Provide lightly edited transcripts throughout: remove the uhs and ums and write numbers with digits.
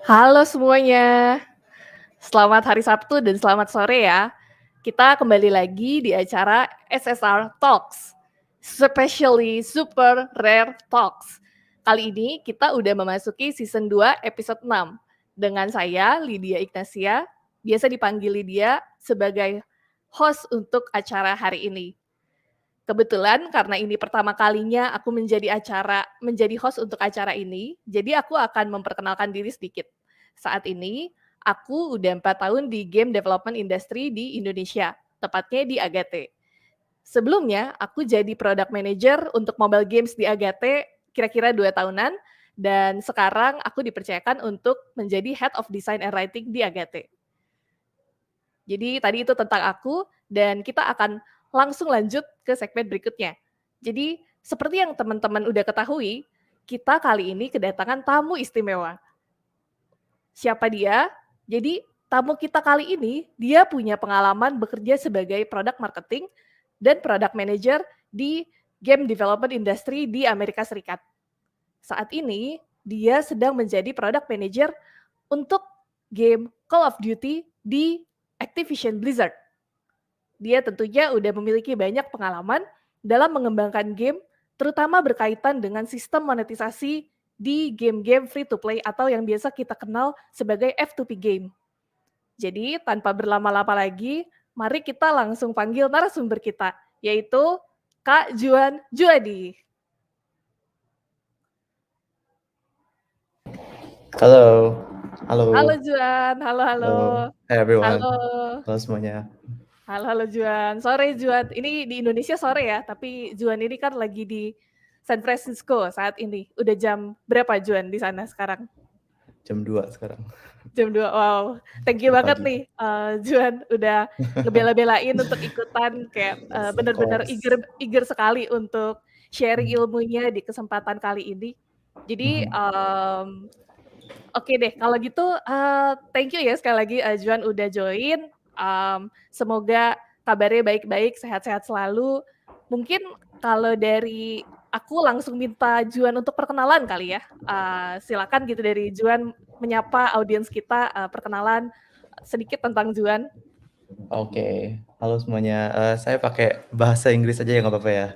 Halo semuanya, selamat hari Sabtu dan selamat sore ya. Kita kembali lagi di acara SSR Talks, Especially Super Rare Talks. Kali ini kita udah memasuki season 2 episode 6 dengan saya Lydia Ignacia, biasa dipanggil Lydia sebagai host untuk acara hari ini. Kebetulan karena ini pertama kalinya aku menjadi host untuk acara ini, jadi aku akan memperkenalkan diri sedikit. Saat ini, aku udah 4 tahun di game development industry di Indonesia, tepatnya di Agate. Sebelumnya, aku jadi product manager untuk mobile games di Agate kira-kira 2 tahunan, dan sekarang aku dipercayakan untuk menjadi head of design and writing di Agate. Jadi tadi itu tentang aku, dan kita akan langsung lanjut ke segmen berikutnya. Jadi seperti yang teman-teman udah ketahui, kita kali ini kedatangan tamu istimewa. Siapa dia? Jadi tamu kita kali ini, dia punya pengalaman bekerja sebagai product marketing dan product manager di game development industry di Amerika Serikat. Saat ini, dia sedang menjadi product manager untuk game Call of Duty di Activision Blizzard. Dia tentunya udah memiliki banyak pengalaman dalam mengembangkan game, terutama berkaitan dengan sistem monetisasi di game-game free to play atau yang biasa kita kenal sebagai F2P game. Jadi tanpa berlama-lama lagi, mari kita langsung panggil narasumber kita, yaitu Kak Juan Djuwadi. Halo, Halo halo, Juan, halo. halo. Hai everyone. Halo. Halo semuanya. Halo Juan. Sore Juan. Ini di Indonesia sore ya, tapi Juan ini kan lagi di San Francisco saat ini. Udah jam berapa Juan di sana sekarang? Jam 2 sekarang. Jam 2. Wow. Thank you 2 banget pagi. nih Juan udah ngebela-belain untuk ikutan kayak Yes, of bener-bener course. eager sekali untuk sharing ilmunya di kesempatan kali ini. Jadi oke deh, kalau gitu thank you ya sekali lagi Juan udah join. Semoga kabarnya baik-baik, sehat-sehat selalu. Mungkin kalau dari aku langsung minta Juan untuk perkenalan kali ya. Silakan gitu dari Juan menyapa audiens kita, perkenalan sedikit tentang Juan. Oke, halo semuanya. Saya pakai bahasa Inggris aja ya nggak apa-apa ya?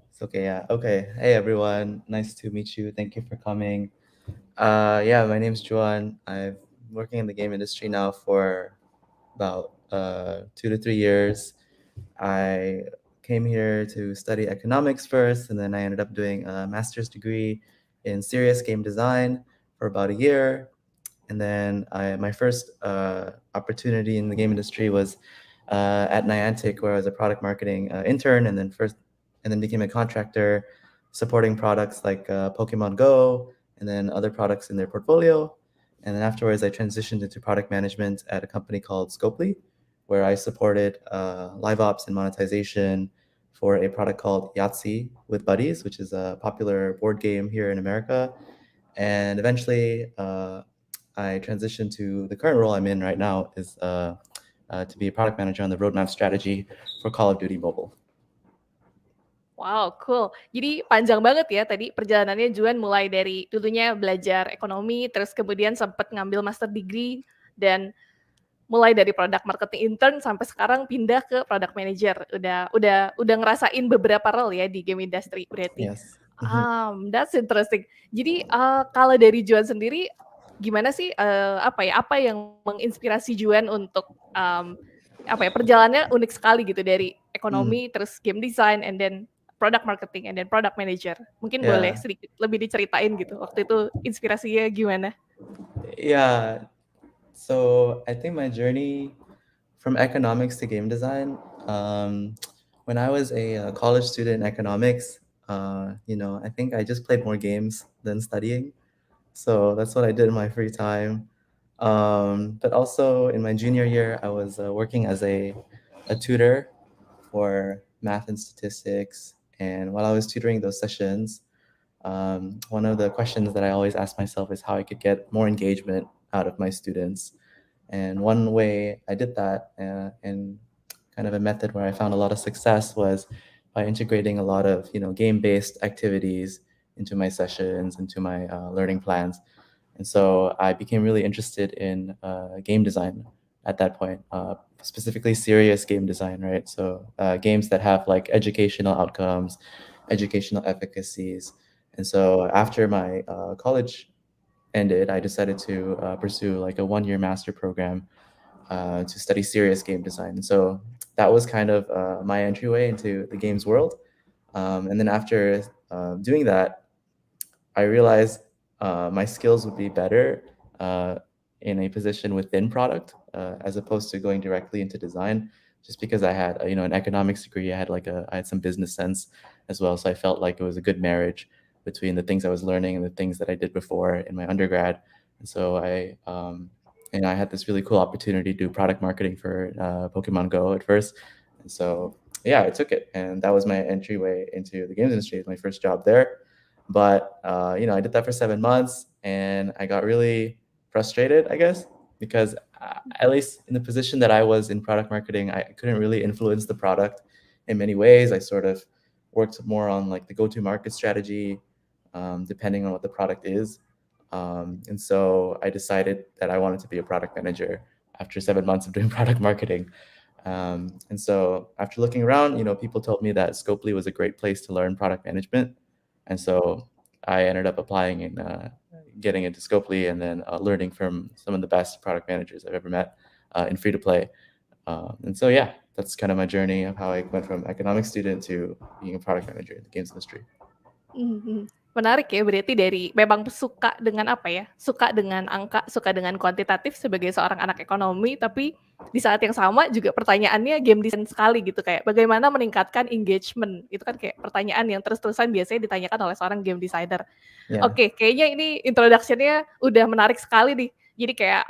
It's okay ya. Okay, hey everyone. Nice to meet you. Thank you for coming. Yeah, my name's Juan. I'm working in the game industry now for about 2 to 3 years. I came here to study economics first, and then I ended up doing a master's degree in serious game design for about a year. And then my first opportunity in the game industry was at Niantic, where I was a product marketing intern, and then became a contractor supporting products like Pokemon Go, and then other products in their portfolio. And then afterwards, I transitioned into product management at a company called Scopely, where I supported live ops and monetization for a product called Yahtzee with Buddies, which is a popular board game here in America. And eventually, I transitioned to the current role I'm in right now is to be a product manager on the roadmap strategy for Call of Duty Mobile. Wow, cool. Jadi panjang banget ya tadi perjalanannya Juan mulai dari dulunya belajar ekonomi, terus kemudian sempat ngambil master degree, dan mulai dari product marketing intern sampai sekarang pindah ke product manager. Udah ngerasain beberapa role ya di game industry berarti. Yes. That's interesting. Jadi kalau dari Juan sendiri gimana sih apa yang menginspirasi Juan untuk perjalanannya unik sekali gitu dari ekonomi terus game design and then product marketing and then product manager. Mungkin boleh Yeah. sedikit lebih diceritain gitu waktu itu inspirasinya gimana? Yeah. So I think my journey from economics to game design, when I was a college student in economics, I think I just played more games than studying. So that's what I did in my free time. But also in my junior year, I was working as a tutor for math and statistics. And while I was tutoring those sessions, one of the questions that I always ask myself is how I could get more engagement out of my students. And one way I did that, and kind of a method where I found a lot of success, was by integrating a lot of game-based activities into my sessions, into my learning plans. And so I became really interested in game design at that point, specifically serious game design, right? So games that have like educational outcomes, educational efficacies. And so after my college ended, I decided to pursue like a 1-year master program to study serious game design. And so that was kind of my entryway into the games world. And then after doing that, I realized my skills would be better in a position within product as opposed to going directly into design. Just because I had an economics degree, I had some business sense as well, so I felt like it was a good marriage between the things I was learning and the things that I did before in my undergrad. And so I had this really cool opportunity to do product marketing for Pokemon Go at first. And so yeah, I took it, and that was my entryway into the games industry. My first job there. But I did that for 7 months, and I got really frustrated, I guess, because at least in the position that I was in product marketing, I couldn't really influence the product in many ways. I sort of worked more on like the go-to-market strategy, depending on what the product is. And so I decided that I wanted to be a product manager after 7 months of doing product marketing. And so after looking around, people told me that Scopely was a great place to learn product management. And so I ended up applying and getting into Scopely, and then learning from some of the best product managers I've ever met in free to play. And so, yeah, that's kind of my journey of how I went from economics student to being a product manager in the games industry. Menarik ya, berarti dari memang suka dengan apa ya, suka dengan angka, suka dengan kuantitatif sebagai seorang anak ekonomi, tapi di saat yang sama juga pertanyaannya game design sekali gitu, kayak bagaimana meningkatkan engagement, itu kan kayak pertanyaan yang terus-terusan biasanya ditanyakan oleh seorang game designer. Yeah. Oke, kayaknya ini introduction-nya udah menarik sekali nih. Jadi kayak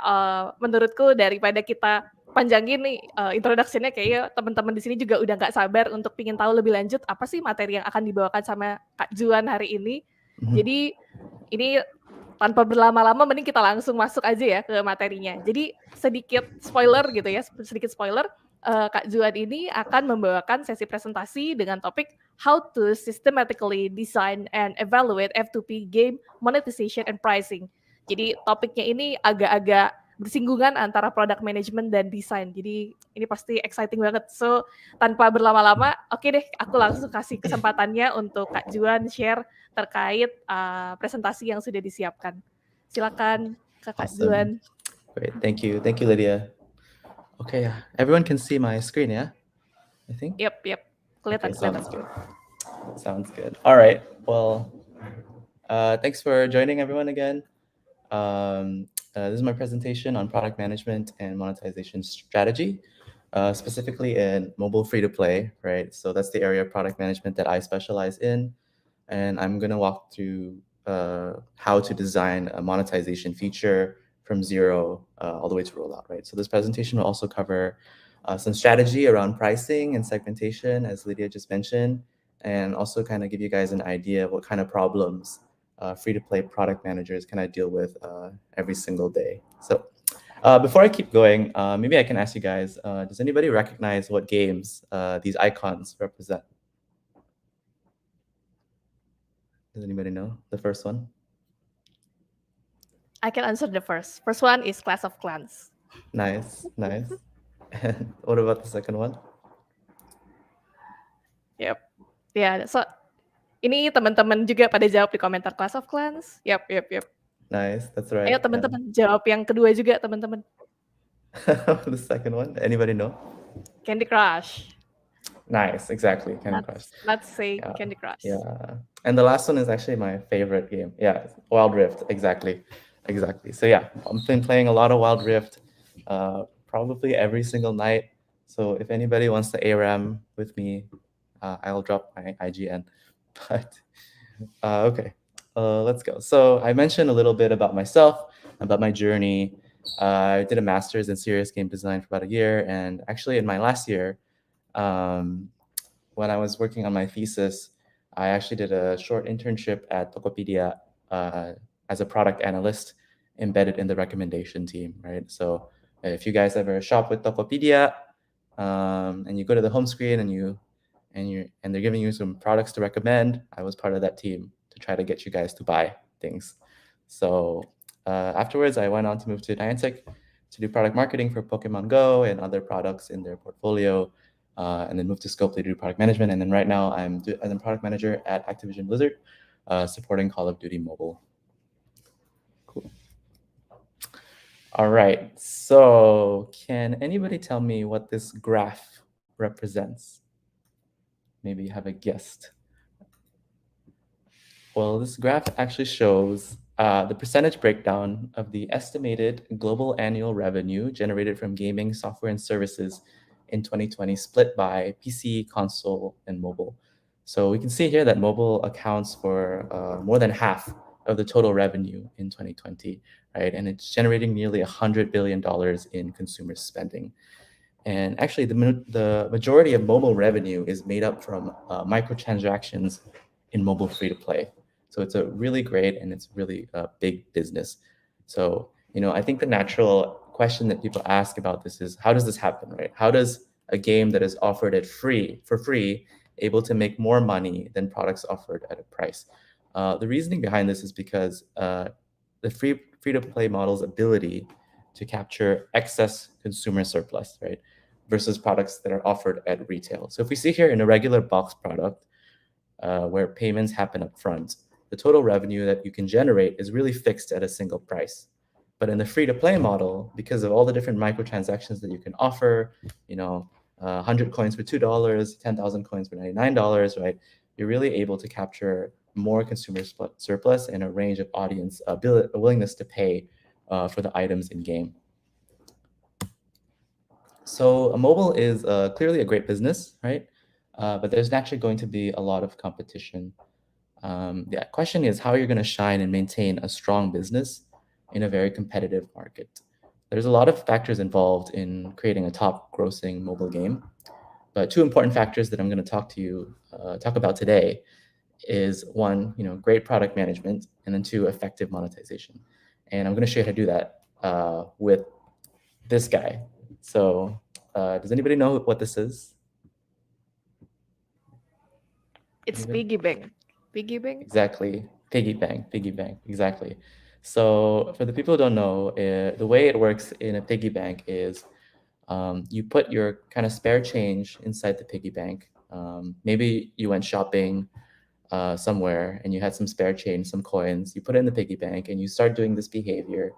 menurutku daripada kita panjangin nih introduction-nya, kayaknya teman-teman di sini juga udah nggak sabar untuk pingin tahu lebih lanjut apa sih materi yang akan dibawakan sama Kak Juan hari ini. Jadi ini tanpa berlama-lama mending kita langsung masuk aja ya ke materinya. Jadi sedikit spoiler gitu ya, Kak Juan ini akan membawakan sesi presentasi dengan topik How to Systematically Design and Evaluate F2P Game Monetization and Pricing. Jadi topiknya ini agak-agak bersinggungan antara product management dan desain. Jadi ini pasti exciting banget. So tanpa berlama-lama, oke deh, aku langsung kasih kesempatannya untuk Kak Juan share terkait presentasi yang sudah disiapkan. Silakan Kak Juan. Great, thank you, Lydia. Okay, everyone can see my screen, yeah? I think. Yep. Kelihatan. Sounds good. All right. Well, thanks for joining everyone again. This is my presentation on product management and monetization strategy, specifically in mobile free-to-play, right? So that's the area of product management that I specialize in. And I'm going to walk through how to design a monetization feature from zero all the way to rollout, right? So this presentation will also cover some strategy around pricing and segmentation, as Lydia just mentioned, and also kind of give you guys an idea of what kind of problems free-to-play product managers kind of deal with every single day. So before I keep going, maybe I can ask you guys, does anybody recognize what games these icons represent? Does anybody know the first one? I can answer the first. First one is Clash of Clans. Nice. And what about the second one? Yep. Ya, so ini teman-teman juga pada jawab di komentar Clash of Clans. Yep. Nice, that's right. Ayo teman-teman, jawab yang kedua juga teman-teman. The second one, anybody know? Candy Crush. Nice, exactly, Candy Crush. Let's say Candy Crush. Yeah, and the last one is actually my favorite game. Yeah, Wild Rift, exactly. So yeah, I've been playing a lot of Wild Rift, probably every single night. So if anybody wants to ARAM with me, I'll drop my IGN. But okay, let's go. So I mentioned a little bit about myself, about my journey. I did a master's in serious game design for about a year, and actually in my last year, when I was working on my thesis, I actually did a short internship at Tokopedia as a product analyst embedded in the recommendation team, right? So if you guys ever shop with Tokopedia and you go to the home screen and they're giving you some products to recommend, I was part of that team to try to get you guys to buy things. So Afterwards, I went on to move to Niantic to do product marketing for Pokemon Go and other products in their portfolio, and then moved to Scopely to do product management. And then right now I'm a product manager at Activision Blizzard, supporting Call of Duty Mobile. Cool. All right, so can anybody tell me what this graph represents? Maybe you have a guess. Well, this graph actually shows the percentage breakdown of the estimated global annual revenue generated from gaming, software, and services in 2020, split by PC, console, and mobile. So we can see here that mobile accounts for more than half of the total revenue in 2020, right? And it's generating nearly $100 billion in consumer spending. And actually, the majority of mobile revenue is made up from microtransactions in mobile free-to-play. So it's a really great and it's really a big business. So, I think the natural question that people ask about this is, how does this happen, right? How does a game that is offered for free able to make more money than products offered at a price? The reasoning behind this is because the free-to-play model's ability to capture excess consumer surplus, right, versus products that are offered at retail. So if we see here in a regular box product, where payments happen up front, the total revenue that you can generate is really fixed at a single price. But in the free-to-play model, because of all the different microtransactions that you can offer, 100 coins for $2, 10,000 coins for $99, right? You're really able to capture more consumer surplus and a range of audience willingness to pay for the items in game. So mobile is clearly a great business, right? But there's naturally going to be a lot of competition. The question is how you're going to shine and maintain a strong business in a very competitive market. There's a lot of factors involved in creating a top grossing mobile game. But two important factors that I'm going to talk about today is one, great product management, and then two, effective monetization. And I'm going to show you how to do that with this guy. So does anybody know what this is? It's piggy bank. Piggy bank? Exactly. Piggy bank, exactly. So for the people who don't know, the way it works in a piggy bank is you put your kind of spare change inside the piggy bank. Maybe you went shopping somewhere and you had some spare change, some coins. You put it in the piggy bank and you start doing this behavior,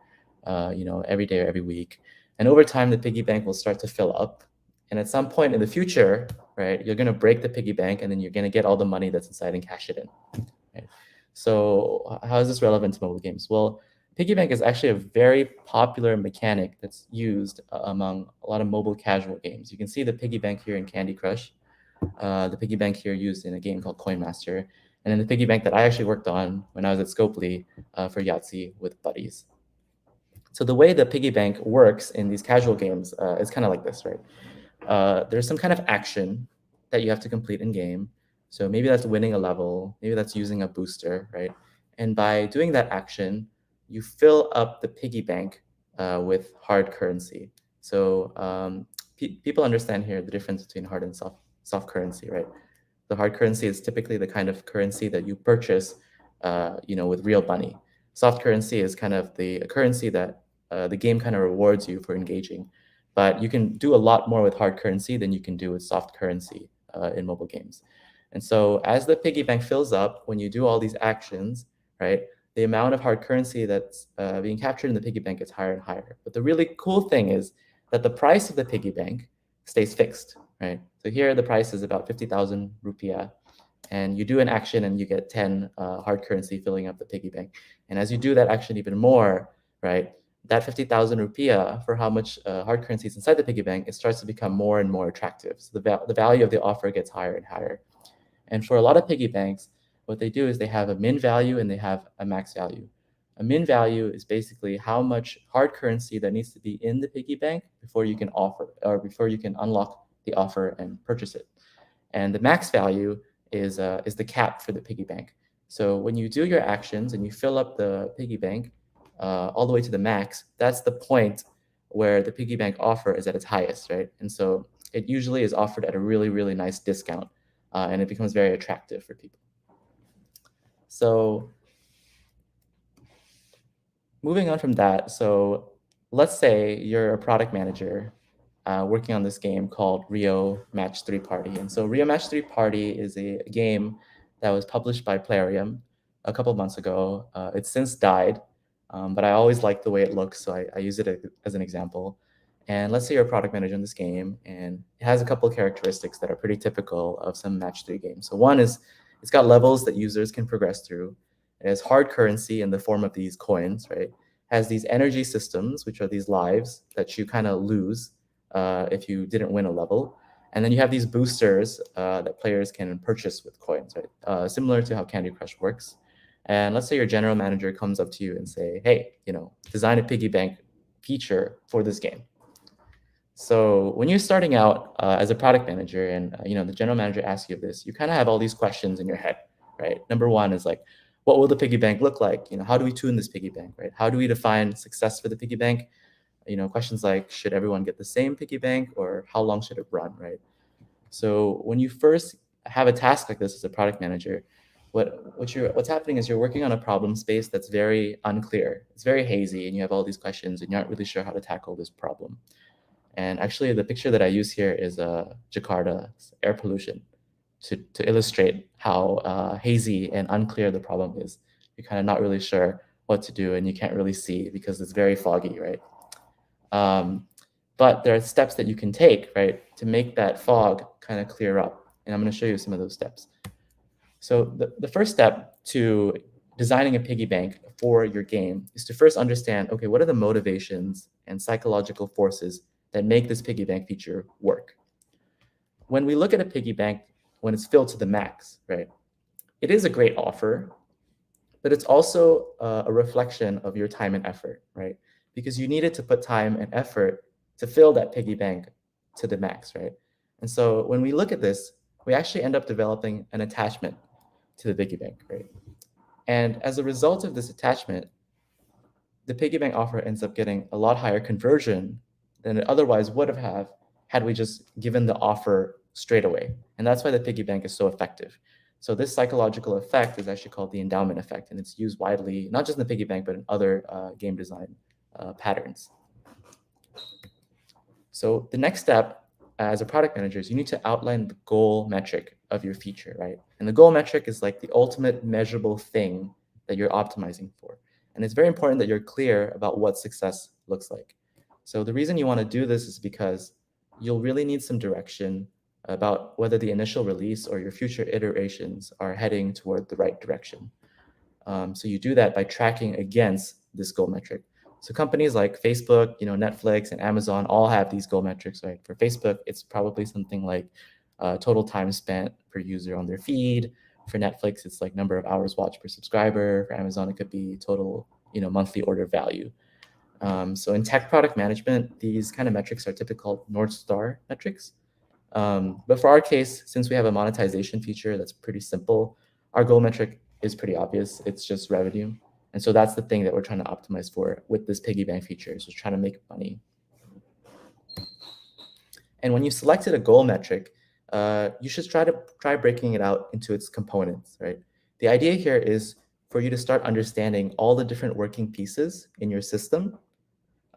every day or every week. And over time, the piggy bank will start to fill up. And at some point in the future, right, you're going to break the piggy bank and then you're going to get all the money that's inside and cash it in. Right? So how is this relevant to mobile games? Well, piggy bank is actually a very popular mechanic that's used among a lot of mobile casual games. You can see the piggy bank here in Candy Crush, the piggy bank here used in a game called Coin Master, and then the piggy bank that I actually worked on when I was at Scopely for Yahtzee with buddies. So the way the piggy bank works in these casual games is kind of like this, right? There's some kind of action that you have to complete in game. So maybe that's winning a level, maybe that's using a booster, right? And by doing that action, you fill up the piggy bank with hard currency. So people understand here the difference between hard and soft currency, right? The hard currency is typically the kind of currency that you purchase, with real money. Soft currency is kind of the currency that the game kind of rewards you for engaging. But you can do a lot more with hard currency than you can do with soft currency in mobile games. And so as the piggy bank fills up, when you do all these actions, right, the amount of hard currency that's being captured in the piggy bank gets higher and higher. But the really cool thing is that the price of the piggy bank stays fixed, right? So here the price is about 50,000 rupiah, and you do an action and you get 10 hard currency filling up the piggy bank. And as you do that action even more, right, that 50,000 rupiah for how much hard currency is inside the piggy bank, it starts to become more and more attractive. So the value of the offer gets higher and higher. And for a lot of piggy banks, what they do is they have a min value and they have a max value. A min value is basically how much hard currency that needs to be in the piggy bank before you can unlock the offer and purchase it. And the max value is the cap for the piggy bank. So when you do your actions and you fill up the piggy bank all the way to the max, that's the point where the piggy bank offer is at its highest, right? And so it usually is offered at a really, really nice discount, and it becomes very attractive for people. So moving on from that, so let's say you're a product manager working on this game called Rio Match 3 Party. And so Rio Match 3 Party is a game that was published by Plarium a couple months ago. It's since died, but I always like the way it looks, so I use it as an example. And let's say you're a product manager in this game, and it has a couple of characteristics that are pretty typical of some Match 3 games. So one is it's got levels that users can progress through. It has hard currency in the form of these coins, right? It has these energy systems, which are these lives that you kind of lose if you didn't win a level. And then you have these boosters that players can purchase with coins, right? Similar to how Candy Crush works. And let's say your general manager comes up to you and say, hey, design a piggy bank feature for this game. So when you're starting out as a product manager and the general manager asks you this, you kind of have all these questions in your head, right? Number one is like, what will the piggy bank look like? How do we tune this piggy bank, right? How do we define success for the piggy bank? Questions like, should everyone get the same piggy bank, or how long should it run, right? So when you first have a task like this as a product manager, what's happening is you're working on a problem space that's very unclear. It's very hazy, and you have all these questions, and you're not really sure how to tackle this problem. And actually, the picture that I use here is Jakarta's air pollution to illustrate how hazy and unclear the problem is. You're kind of not really sure what to do, and you can't really see because it's very foggy, right? But there are steps that you can take, right, to make that fog kind of clear up. And I'm going to show you some of those steps. So the first step to designing a piggy bank for your game is to first understand, okay, what are the motivations and psychological forces that make this piggy bank feature work? When we look at a piggy bank, when it's filled to the max, right, it is a great offer, but it's also a reflection of your time and effort, right? Because you needed to put time and effort to fill that piggy bank to the max, right? And so when we look at this, we actually end up developing an attachment to the piggy bank, right? And as a result of this attachment, the piggy bank offer ends up getting a lot higher conversion than it otherwise would have had we just given the offer straight away. And that's why the piggy bank is so effective. So this psychological effect is actually called the endowment effect, and it's used widely, not just in the piggy bank, but in other game design patterns. So the next step as a product manager is you need to outline the goal metric of your feature, right? And the goal metric is like the ultimate measurable thing that you're optimizing for. And it's very important that you're clear about what success looks like. So the reason you want to do this is because you'll really need some direction about whether the initial release or your future iterations are heading toward the right direction. So you do that by tracking against this goal metric. So companies like Facebook, Netflix, and Amazon all have these goal metrics, right? For Facebook, it's probably something like total time spent per user on their feed. For Netflix, it's like number of hours watched per subscriber. For Amazon, it could be total, monthly order value. So in tech product management, these kind of metrics are typical North Star metrics. But for our case, since we have a monetization feature that's pretty simple, our goal metric is pretty obvious. It's just revenue. And so that's the thing that we're trying to optimize for with this piggy bank feature. So trying to make money. And when you selected a goal metric, you should try breaking it out into its components, right? The idea here is for you to start understanding all the different working pieces in your system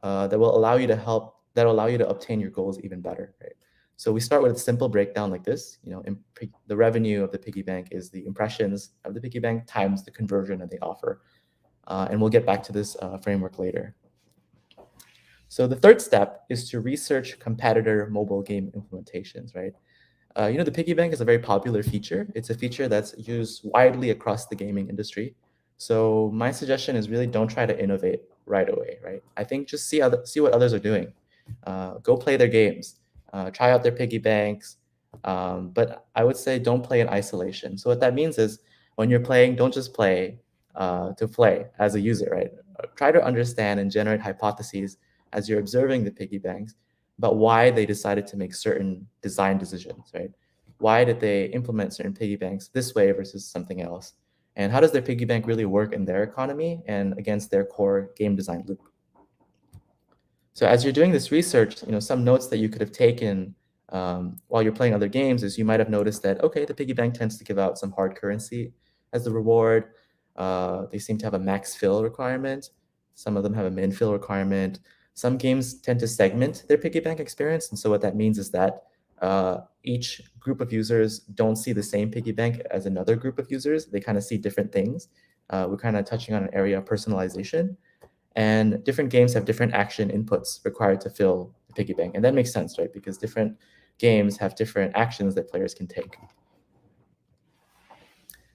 that will allow you to obtain your goals even better, right? So we start with a simple breakdown like this. The revenue of the piggy bank is the impressions of the piggy bank times the conversion of the offer. And we'll get back to this framework later. So the third step is to research competitor mobile game implementations, right? The piggy bank is a very popular feature. It's a feature that's used widely across the gaming industry. So my suggestion is really don't try to innovate right away, right? I think just see what others are doing. Go play their games, try out their piggy banks, but I would say don't play in isolation. So what that means is when you're playing, don't just play to play as a user, right? Try to understand and generate hypotheses as you're observing the piggy banks about why they decided to make certain design decisions, right? Why did they implement certain piggy banks this way versus something else? And how does their piggy bank really work in their economy and against their core game design loop? So as you're doing this research, some notes that you could have taken while you're playing other games is you might have noticed that, okay, the piggy bank tends to give out some hard currency as the reward. They seem to have a max fill requirement. Some of them have a min fill requirement. Some games tend to segment their piggy bank experience. And so what that means is that each group of users don't see the same piggy bank as another group of users. They kind of see different things. We're kind of touching on an area of personalization. And different games have different action inputs required to fill the piggy bank. And that makes sense, right? Because different games have different actions that players can take.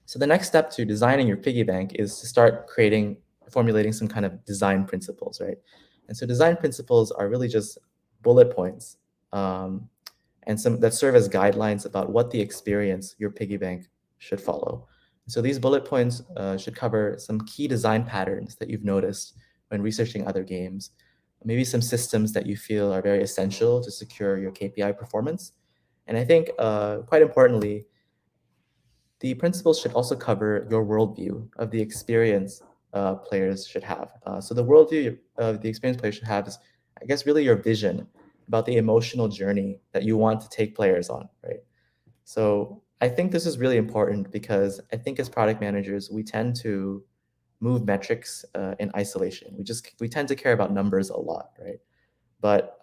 So the next step to designing your piggy bank is to start formulating some kind of design principles, right? And so design principles are really just bullet points and some that serve as guidelines about what the experience your piggy bank should follow. So these bullet points should cover some key design patterns that you've noticed when researching other games, maybe some systems that you feel are very essential to secure your KPI performance. And I think quite importantly, the principles should also cover your worldview of the experience players should have. So the worldview of the experience players should have is, I guess, really your vision about the emotional journey that you want to take players on, right? So I think this is really important because I think as product managers, we tend to move metrics in isolation. We tend to care about numbers a lot, right? But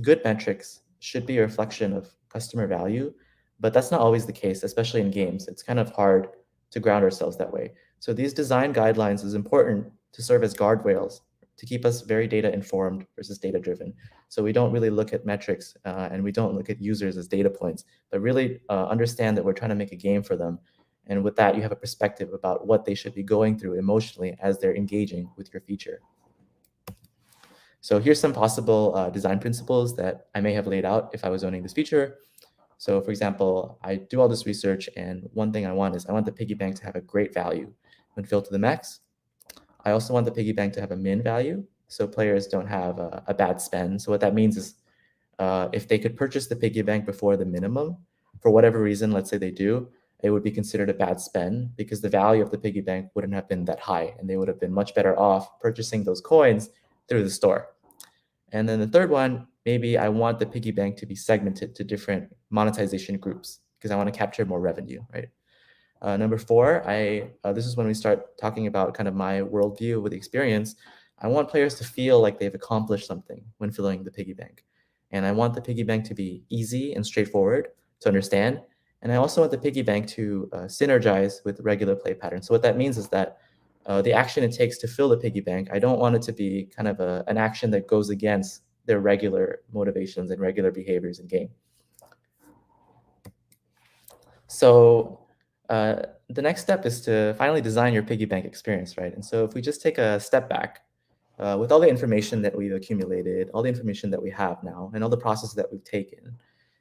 good metrics should be a reflection of customer value, but that's not always the case, especially in games. It's kind of hard to ground ourselves that way. So these design guidelines is important to serve as guardrails to keep us very data informed versus data driven. So we don't really look at metrics and we don't look at users as data points, but really understand that we're trying to make a game for them. And with that, you have a perspective about what they should be going through emotionally as they're engaging with your feature. So here's some possible design principles that I may have laid out if I was owning this feature. So for example, I do all this research, and one thing I want the piggy bank to have a great value when filled to the max. I also want the piggy bank to have a min value, so players don't have a bad spend. So what that means is if they could purchase the piggy bank before the minimum, for whatever reason, let's say they do, it would be considered a bad spend because the value of the piggy bank wouldn't have been that high, and they would have been much better off purchasing those coins through the store. And then the third one, maybe I want the piggy bank to be segmented to different monetization groups because I want to capture more revenue, right? Number four, this is when we start talking about kind of my worldview with the experience. I want players to feel like they've accomplished something when filling the piggy bank. And I want the piggy bank to be easy and straightforward to understand. And I also want the piggy bank to synergize with regular play patterns. So what that means is that the action it takes to fill the piggy bank, I don't want it to be kind of an action that goes against their regular motivations and regular behaviors in game. So the next step is to finally design your piggy bank experience, right? And so if we just take a step back, with all the information that we've accumulated, all the information that we have now, and all the processes that we've taken,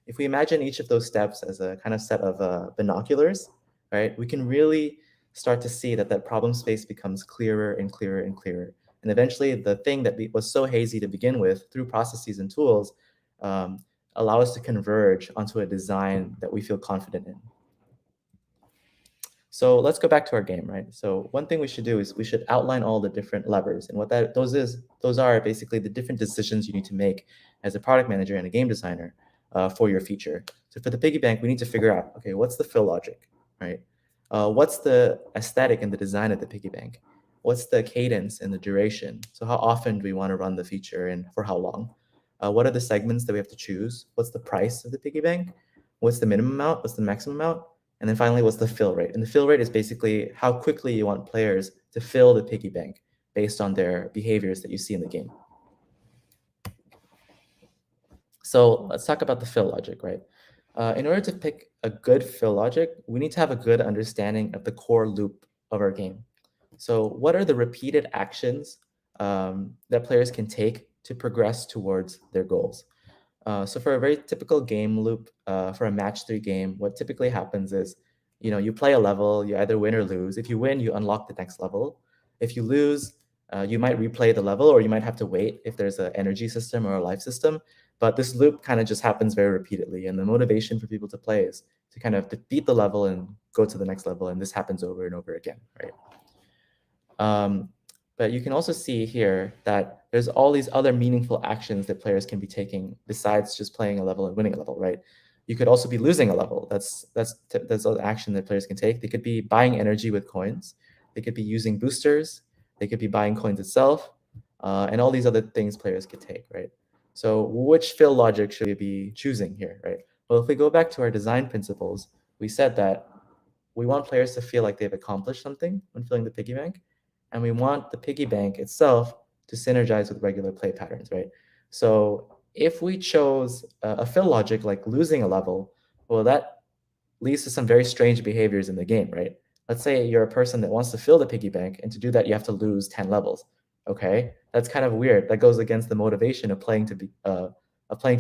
if we imagine each of those steps as a kind of set of binoculars, right, we can really start to see that problem space becomes clearer and clearer and clearer. And eventually the thing that was so hazy to begin with through processes and tools allow us to converge onto a design that we feel confident in. So let's go back to our game, right? So one thing we should do is we should outline all the different levers. And what those are basically the different decisions you need to make as a product manager and a game designer for your feature. So for the piggy bank, we need to figure out, okay, what's the fill logic, right? What's the aesthetic and the design of the piggy bank? What's the cadence and the duration? So how often do we want to run the feature and for how long? What are the segments that we have to choose? What's the price of the piggy bank? What's the minimum amount? What's the maximum amount? And then finally, what's the fill rate? And the fill rate is basically how quickly you want players to fill the piggy bank based on their behaviors that you see in the game. So let's talk about the fill logic, right? In order to pick a good fill logic, we need to have a good understanding of the core loop of our game. So what are the repeated actions that players can take to progress towards their goals? So for a very typical game loop, for a match 3 game, what typically happens is, you play a level, you either win or lose. If you win, you unlock the next level. If you lose, you might replay the level, or you might have to wait if there's an energy system or a life system. But this loop kind of just happens very repeatedly. And the motivation for people to play is to kind of beat the level and go to the next level. And this happens over and over again, right? But you can also see here that there's all these other meaningful actions that players can be taking besides just playing a level and winning a level, right? You could also be losing a level. That's an action that players can take. They could be buying energy with coins. They could be using boosters. They could be buying coins itself. and all these other things players could take, right? So which fill logic should we be choosing here, right? Well, if we go back to our design principles, we said that we want players to feel like they've accomplished something when filling the piggy bank, and we want the piggy bank itself to synergize with regular play patterns, right? So if we chose a fill logic like losing a level, well, that leads to some very strange behaviors in the game, right? Let's say you're a person that wants to fill the piggy bank, and to do that, you have to lose 10 levels. Okay, that's kind of weird. That goes against the motivation of playing to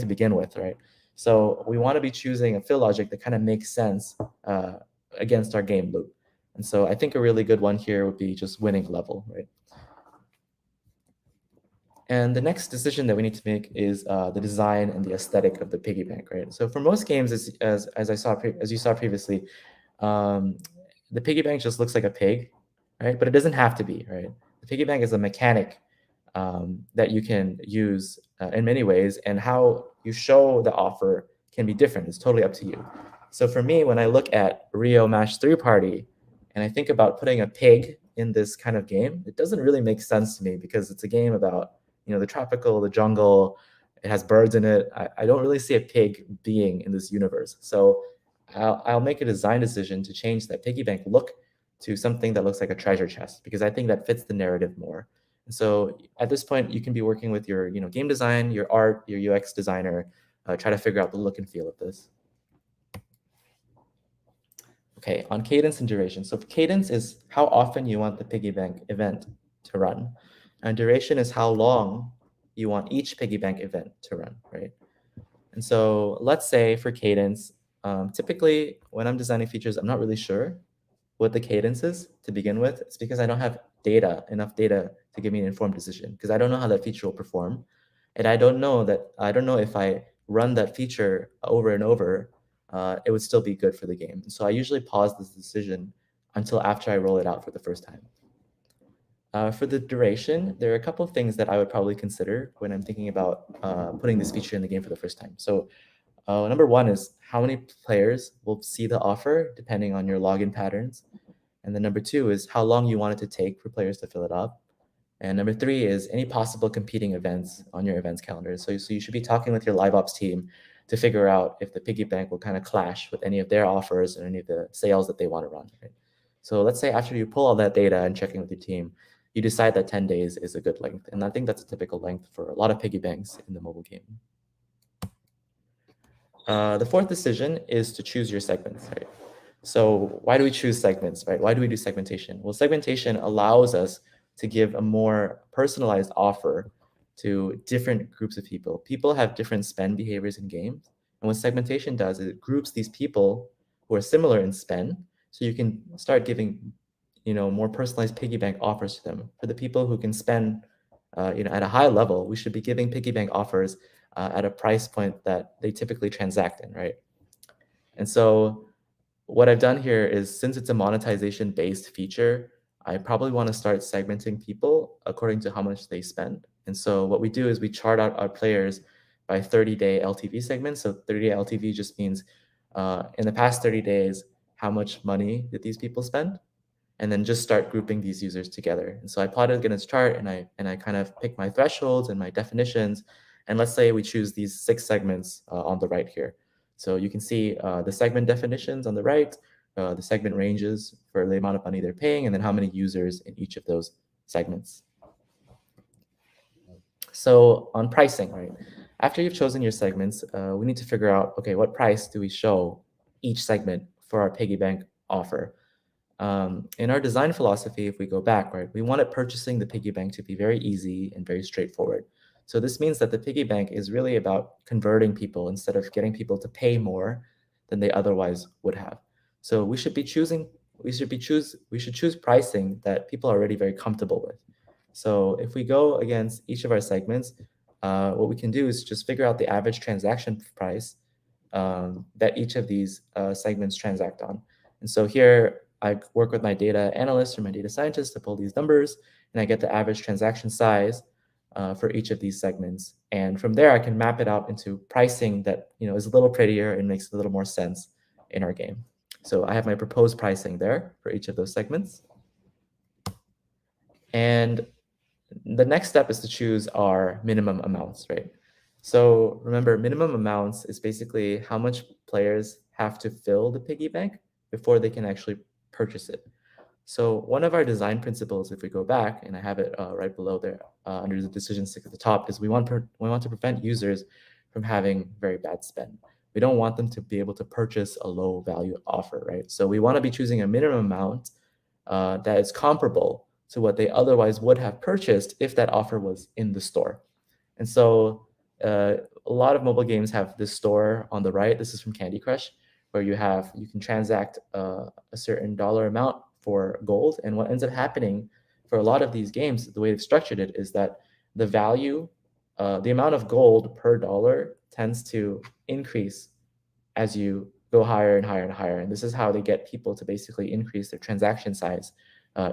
begin with, right? So we want to be choosing a fill logic that kind of makes sense against our game loop. And so I think a really good one here would be just winning a level, right? And the next decision that we need to make is the design and the aesthetic of the piggy bank, right? So for most games, as you saw previously, the piggy bank just looks like a pig, right? But it doesn't have to be, right? The piggy bank is a mechanic that you can use in many ways, and how you show the offer can be different. It's totally up to you. So for me, when I look at Rio Match 3 Party, and I think about putting a pig in this kind of game, it doesn't really make sense to me, because it's a game about the tropical, the jungle. It has birds in it. I don't really see a pig being in this universe. So I'll make a design decision to change that piggy bank look to something that looks like a treasure chest, because I think that fits the narrative more. And so at this point, you can be working with your game design, your art, your UX designer, try to figure out the look and feel of this. Okay, on cadence and duration. So cadence is how often you want the piggy bank event to run. And duration is how long you want each piggy bank event to run, right? And so let's say for cadence, typically when I'm designing features, I'm not really sure what the cadence is to begin with. It's because I don't have enough data to give me an informed decision, because I don't know how that feature will perform. And I don't know if I run that feature over and over, it would still be good for the game. So I usually pause this decision until after I roll it out for the first time. For the duration, there are a couple of things that I would probably consider when I'm thinking about putting this feature in the game for the first time. So number one is how many players will see the offer depending on your login patterns. And then number two is how long you want it to take for players to fill it up. And number three is any possible competing events on your events calendar. So you should be talking with your live ops team to figure out if the piggy bank will kind of clash with any of their offers or any of the sales that they want to run. Right? So let's say after you pull all that data and checking with your team, you decide that 10 days is a good length. And I think that's a typical length for a lot of piggy banks in the mobile game. The fourth decision is to choose your segments, right? So why do we choose segments, right? Why do we do segmentation? Well, segmentation allows us to give a more personalized offer to different groups of people. People have different spend behaviors in games. And what segmentation does is it groups these people who are similar in spend, so you can start giving more personalized piggy bank offers to them. For the people who can spend at a high level, we should be giving piggy bank offers at a price point that they typically transact in, right? And so what I've done here is, since it's a monetization-based feature, I probably want to start segmenting people according to how much they spend. And so what we do is we chart out our players by 30-day LTV segments. So 30-day LTV just means in the past 30 days, how much money did these people spend? And then just start grouping these users together. And so I plotted against chart, and I kind of pick my thresholds and my definitions. And let's say we choose these 6 segments on the right here. So you can see the segment definitions on the right, the segment ranges for the amount of money they're paying, and then how many users in each of those segments. So on pricing, right? After you've chosen your segments, we need to figure out, okay, what price do we show each segment for our piggy bank offer? In our design philosophy, if we go back, right, we wanted purchasing the piggy bank to be very easy and very straightforward. So this means that the piggy bank is really about converting people instead of getting people to pay more than they otherwise would have. So we should choose pricing that people are already very comfortable with. So if we go against each of our segments, what we can do is just figure out the average transaction price that each of these segments transact on. And so here I work with my data analyst or my data scientist to pull these numbers, and I get the average transaction size for each of these segments. And from there, I can map it out into pricing that is a little prettier and makes a little more sense in our game. So I have my proposed pricing there for each of those segments. And the next step is to choose our minimum amounts, right? So remember, minimum amounts is basically how much players have to fill the piggy bank before they can actually purchase it. So one of our design principles, if we go back, and I have it right below there under the decision stick at the top, is we want to prevent users from having very bad spend. We don't want them to be able to purchase a low value offer, right? So we want to be choosing a minimum amount that is comparable to what they otherwise would have purchased if that offer was in the store. And so a lot of mobile games have this store on the right. This is from Candy Crush, where you can transact a certain dollar amount for gold. And what ends up happening for a lot of these games, the way they've structured it is that the value, the amount of gold per dollar tends to increase as you go higher and higher and higher. And this is how they get people to basically increase their transaction size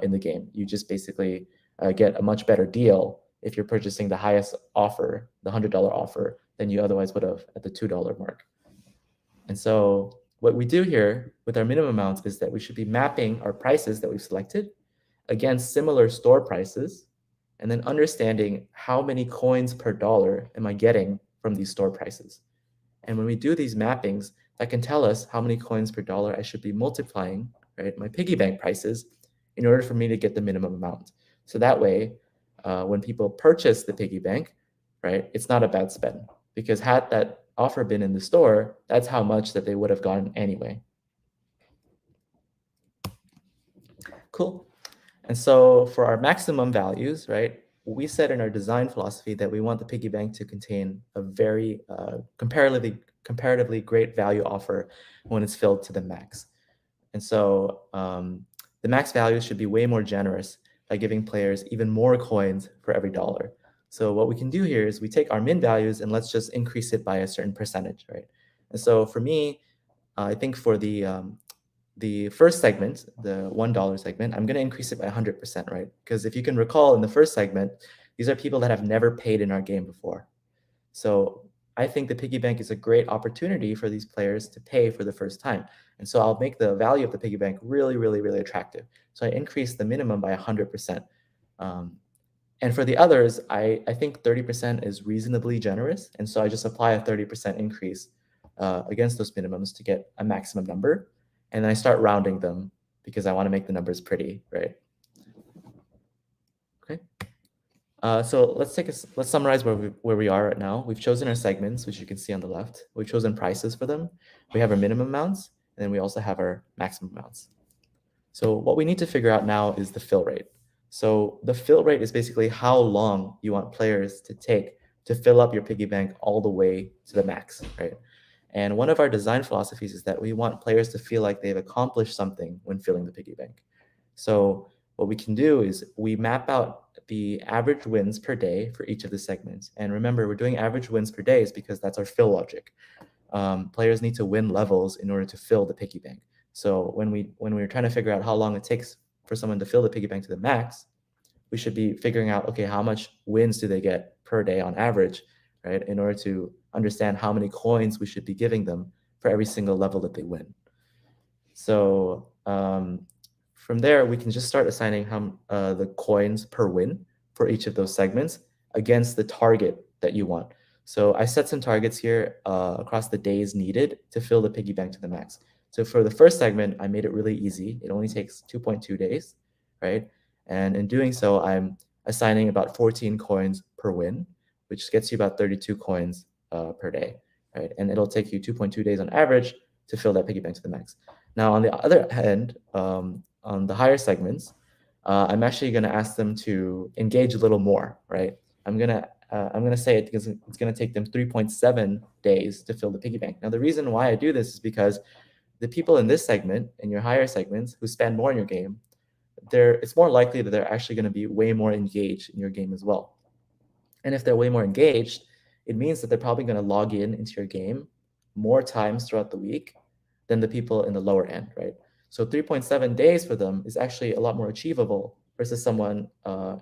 in the game. You just basically get a much better deal if you're purchasing the highest offer, the $100 offer, than you otherwise would have at the $2 mark. And so what we do here with our minimum amounts is that we should be mapping our prices that we've selected against similar store prices, and then understanding how many coins per dollar am I getting from these store prices. And when we do these mappings, that can tell us how many coins per dollar I should be multiplying, right, my piggy bank prices, in order for me to get the minimum amount. So that way, when people purchase the piggy bank, right, it's not a bad spend, because had that offer been in the store, that's how much that they would have gotten anyway. Cool. And so for our maximum values, right, we said in our design philosophy that we want the piggy bank to contain a very comparatively great value offer when it's filled to the max. And so the max value should be way more generous by giving players even more coins for every dollar. So what we can do here is we take our min values and let's just increase it by a certain percentage, right? And so for me, I think for the first segment, the $1 segment, I'm going to increase it by 100%, right? Because if you can recall, in the first segment, these are people that have never paid in our game before. So I think the piggy bank is a great opportunity for these players to pay for the first time. And so I'll make the value of the piggy bank really, really, really attractive. So I increase the minimum by 100%. And for the others, I think 30% is reasonably generous. And so I just apply a 30% increase against those minimums to get a maximum number. And then I start rounding them because I want to make the numbers pretty, right? Okay. So let's summarize where we are right now. We've chosen our segments, which you can see on the left. We've chosen prices for them. We have our minimum amounts, and then we also have our maximum amounts. So what we need to figure out now is the fill rate. So the fill rate is basically how long you want players to take to fill up your piggy bank all the way to the max, right? And one of our design philosophies is that we want players to feel like they've accomplished something when filling the piggy bank. So what we can do is we map out the average wins per day for each of the segments. And remember, we're doing average wins per day is because that's our fill logic. Players need to win levels in order to fill the piggy bank. So when we're trying to figure out how long it takes for someone to fill the piggy bank to the max, we should be figuring out, okay, how much wins do they get per day on average, right? In order to understand how many coins we should be giving them for every single level that they win. So from there, we can just start assigning the coins per win for each of those segments against the target that you want. So I set some targets here across the days needed to fill the piggy bank to the max. So for the first segment, I made it really easy. It only takes 2.2 days, right? And in doing so, I'm assigning about 14 coins per win, which gets you about 32 coins per day, right? And it'll take you 2.2 days on average to fill that piggy bank to the max. Now, on the other hand, on the higher segments, I'm actually going to ask them to engage a little more, right? I'm gonna say it because it's going to take them 3.7 days to fill the piggy bank. Now, the reason why I do this is because the people in this segment, in your higher segments, who spend more in your game, it's more likely that they're actually going to be way more engaged in your game as well. And if they're way more engaged, it means that they're probably going to log into your game more times throughout the week than the people in the lower end, right? So 3.7 days for them is actually a lot more achievable versus someone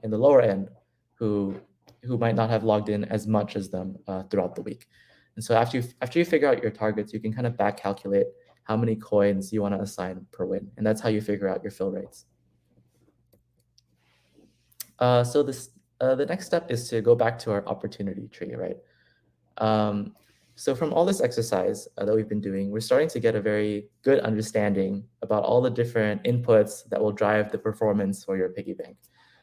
in the lower end who might not have logged in as much as them throughout the week. And so after you figure out your targets, you can kind of back calculate how many coins you want to assign per win. And that's how you figure out your fill rates. So the next step is to go back to our opportunity tree, right? So from all this exercise that we've been doing, we're starting to get a very good understanding about all the different inputs that will drive the performance for your piggy bank.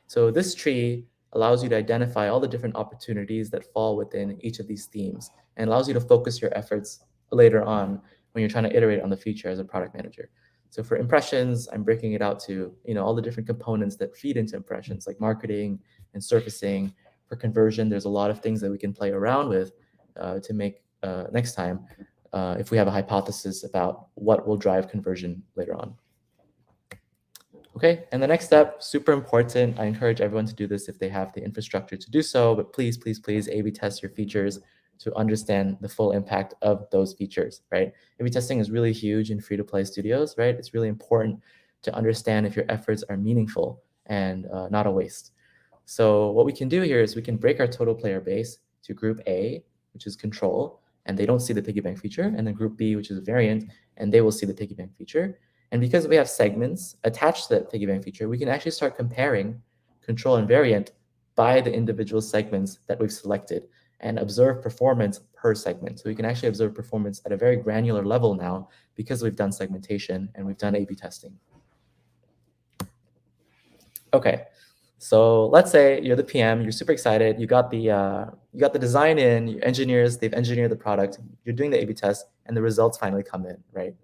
So this tree allows you to identify all the different opportunities that fall within each of these themes and allows you to focus your efforts later on when you're trying to iterate on the feature as a product manager. So for impressions, I'm breaking it out to all the different components that feed into impressions, like marketing and surfacing. For conversion, there's a lot of things that we can play around with to make next time if we have a hypothesis about what will drive conversion later on. Okay, and the next step, super important. I encourage everyone to do this if they have the infrastructure to do so, but please, please, please A/B test your features to understand the full impact of those features, right? A/B testing is really huge in free-to-play studios, right? It's really important to understand if your efforts are meaningful and not a waste. So what we can do here is we can break our total player base to group A, which is control, and they don't see the piggy bank feature, and then group B, which is variant, and they will see the piggy bank feature. And because we have segments attached to that piggy bank feature, we can actually start comparing control and variant by the individual segments that we've selected and observe performance per segment. So we can actually observe performance at a very granular level now because we've done segmentation and we've done A/B testing. Okay, so let's say you're the PM, you're super excited, you got the design in, your engineers, they've engineered the product, you're doing the A/B test, and the results finally come in, right?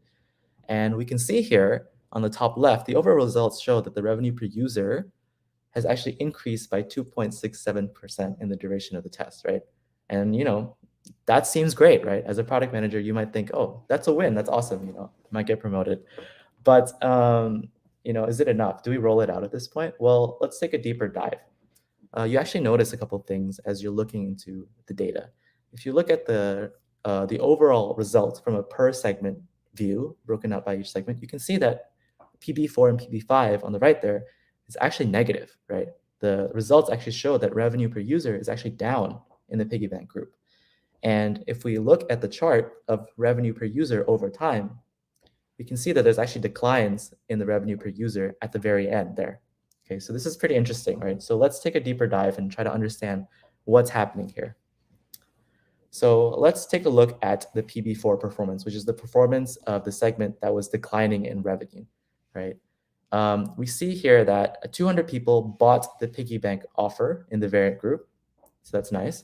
And we can see here on the top left, the overall results show that the revenue per user has actually increased by 2.67% in the duration of the test, right? And that seems great, right? As a product manager, you might think, oh, that's a win, that's awesome, might get promoted. But is it enough? Do we roll it out at this point? Well, let's take a deeper dive. You actually notice a couple of things as you're looking into the data. If you look at the overall results from a per segment view, broken out by each segment, you can see that PB4 and PB5 on the right there is actually negative, right? The results actually show that revenue per user is actually down in the piggy bank group. And if we look at the chart of revenue per user over time, we can see that there's actually declines in the revenue per user at the very end there. Okay, so this is pretty interesting, right? So let's take a deeper dive and try to understand what's happening here. So let's take a look at the PB4 performance, which is the performance of the segment that was declining in revenue, right? We see here that 200 people bought the piggy bank offer in the variant group, so that's nice.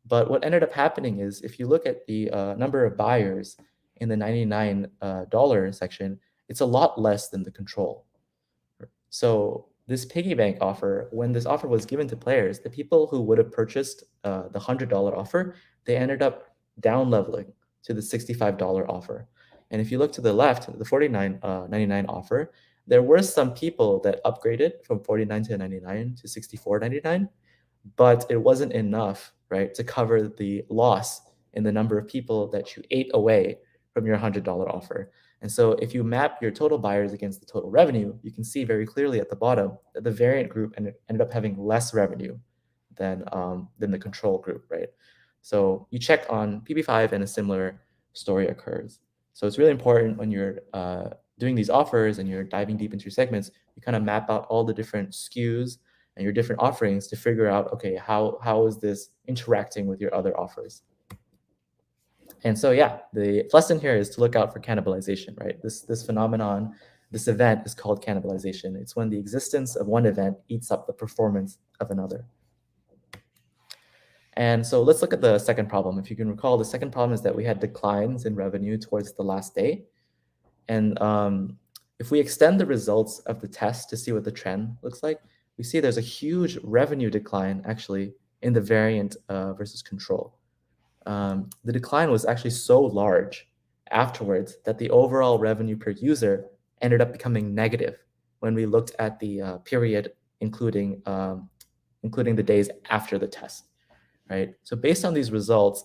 But what ended up happening is if you look at the number of buyers in the $99 section, it's a lot less than the control. So this piggy bank offer, when this offer was given to players, the people who would have purchased the $100 offer, they ended up down leveling to the $65 offer. And if you look to the left, the $49.99 offer, there were some people that upgraded from $49 to $99 to $64.99, but it wasn't enough, right, to cover the loss in the number of people that you ate away from your $100 offer. And so if you map your total buyers against the total revenue, you can see very clearly at the bottom that the variant group ended up having less revenue than the control group, right? So you check on PB5 and a similar story occurs. So it's really important when you're doing these offers and you're diving deep into your segments, you kind of map out all the different SKUs and your different offerings to figure out, okay, how is this interacting with your other offers? And so, yeah, the lesson here is to look out for cannibalization, right? This phenomenon, this event is called cannibalization. It's when the existence of one event eats up the performance of another. And so let's look at the second problem. If you can recall, the second problem is that we had declines in revenue towards the last day. And if we extend the results of the test to see what the trend looks like, we see there's a huge revenue decline actually in the variant versus control. The decline was actually so large afterwards that the overall revenue per user ended up becoming negative when we looked at the period, including the days after the test, right? So based on these results,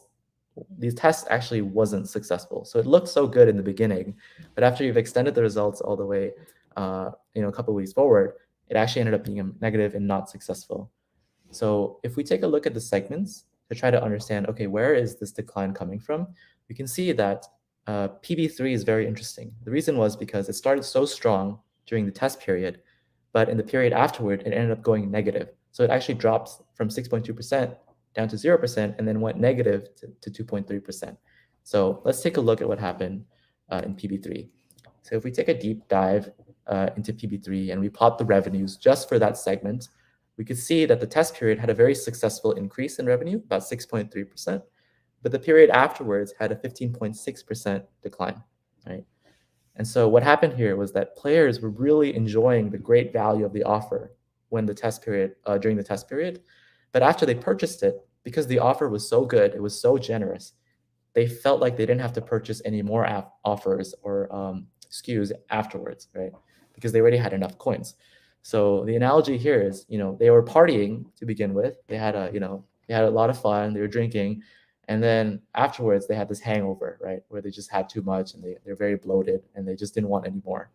these tests actually wasn't successful. So it looked so good in the beginning, but after you've extended the results all the way, a couple of weeks forward, it actually ended up being negative and not successful. So if we take a look at the segments to try to understand, okay, where is this decline coming from? We can see that PB3 is very interesting. The reason was because it started so strong during the test period, but in the period afterward, it ended up going negative. So it actually drops from 6.2% down to 0% and then went negative to 2.3%. So let's take a look at what happened in PB3. So if we take a deep dive into PB3 and we plot the revenues just for that segment, we could see that the test period had a very successful increase in revenue, about 6.3%, but the period afterwards had a 15.6% decline, right? And so what happened here was that players were really enjoying the great value of the offer when the test period, during the test period. But after they purchased it, because the offer was so good, it was so generous, they felt like they didn't have to purchase any more offers or SKUs afterwards, right? Because they already had enough coins. So the analogy here is, they were partying to begin with. They had a lot of fun. They were drinking, and then afterwards they had this hangover, right, where they just had too much and they're very bloated and they just didn't want any more,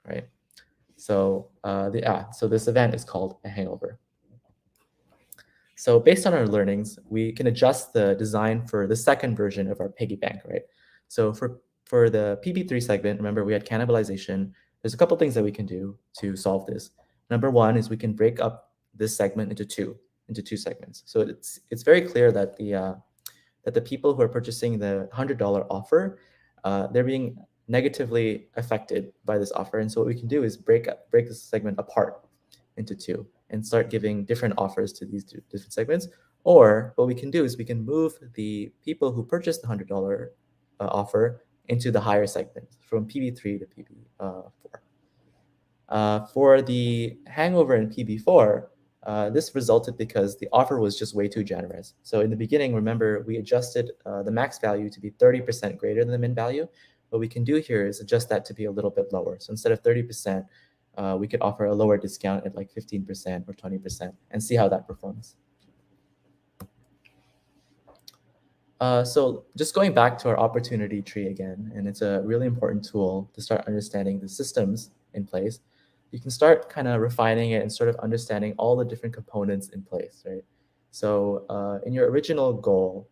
right? So so this event is called a hangover. So based on our learnings, we can adjust the design for the second version of our piggy bank, right? So for the PB3 segment, remember we had cannibalization. There's a couple things that we can do to solve this. Number one is we can break up this segment into two segments. So it's very clear that the people who are purchasing the $100 offer, they're being negatively affected by this offer. And so what we can do is break this segment apart into two and start giving different offers to these two different segments. Or what we can do is we can move the people who purchased the $100 offer into the higher segment from PB3 to PB4. For the hangover in PB4, this resulted because the offer was just way too generous. So in the beginning, remember, we adjusted the max value to be 30% greater than the min value. What we can do here is adjust that to be a little bit lower. So instead of 30%, we could offer a lower discount at like 15% or 20% and see how that performs. So just going back to our opportunity tree again, and it's a really important tool to start understanding the systems in place. You can start kind of refining it and sort of understanding all the different components in place, right? So in your original goal,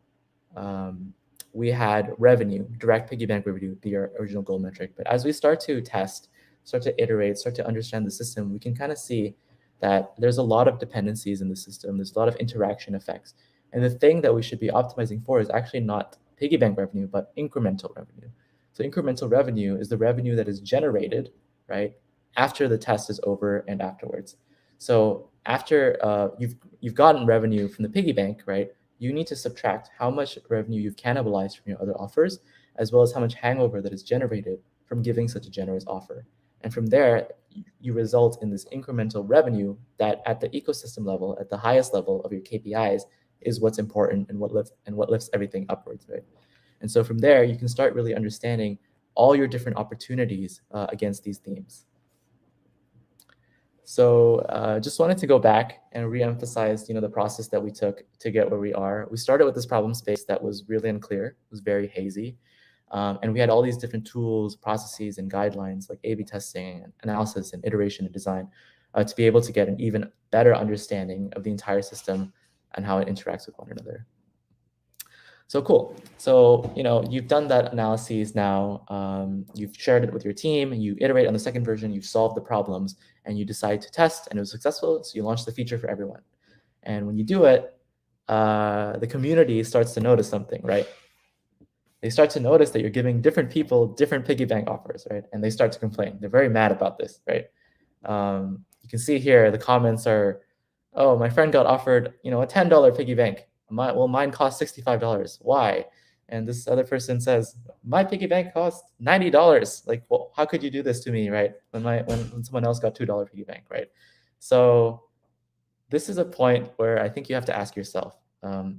we had revenue, direct piggy bank revenue be our original goal metric. But as we start to test, start to iterate, start to understand the system, we can kind of see that there's a lot of dependencies in the system. There's a lot of interaction effects. And the thing that we should be optimizing for is actually not piggy bank revenue, but incremental revenue. So incremental revenue is the revenue that is generated, right, after the test is over and afterwards. So after you've gotten revenue from the piggy bank, right, you need to subtract how much revenue you've cannibalized from your other offers, as well as how much hangover that is generated from giving such a generous offer. And from there, you result in this incremental revenue that at the ecosystem level, at the highest level of your KPIs, is what's important and what lifts everything upwards, right? And so from there, you can start really understanding all your different opportunities against these themes. So just wanted to go back and reemphasize, the process that we took to get where we are. We started with this problem space that was really unclear, it was very hazy. And we had all these different tools, processes, and guidelines like A/B testing, and analysis, and iteration and design to be able to get an even better understanding of the entire system and how it interacts with one another. So cool. So, you've done that analysis now. You've shared it with your team, and you iterate on the second version, you've solved the problems, and you decide to test, and it was successful. So you launch the feature for everyone. And when you do it, the community starts to notice something, right? They start to notice that you're giving different people different piggy bank offers, right? And they start to complain. They're very mad about this, right? You can see here the comments are, oh, my friend got offered, a $10 piggy bank. Mine cost $65. Why? And this other person says, my piggy bank costs $90. Like, well, how could you do this to me, right? When someone else got $2 piggy bank, right? So this is a point where I think you have to ask yourself,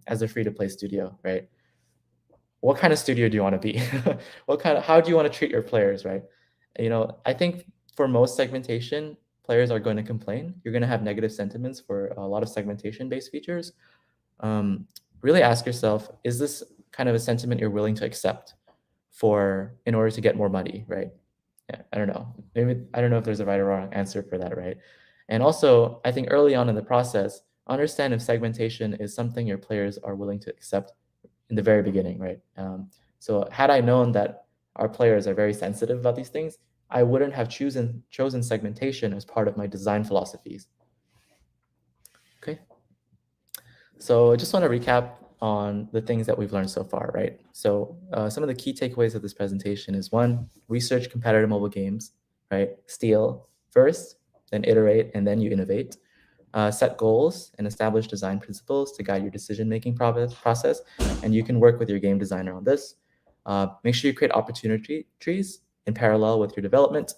as a free-to-play studio, right? What kind of studio do you want to be? How do you want to treat your players, right? I think for most segmentation, players are going to complain. You're going to have negative sentiments for a lot of segmentation-based features. Really ask yourself, is this kind of a sentiment you're willing to accept in order to get more money, right? Yeah, I don't know. Maybe I don't know if there's a right or wrong answer for that, right? And also, I think early on in the process, understand if segmentation is something your players are willing to accept in the very beginning, right? So had I known that our players are very sensitive about these things, I wouldn't have chosen segmentation as part of my design philosophies. Okay. So I just want to recap on the things that we've learned so far, right? So some of the key takeaways of this presentation is one, research competitive mobile games, right? Steal first, then iterate, and then you innovate. Set goals and establish design principles to guide your decision-making process, and you can work with your game designer on this. Make sure you create opportunity trees in parallel with your development,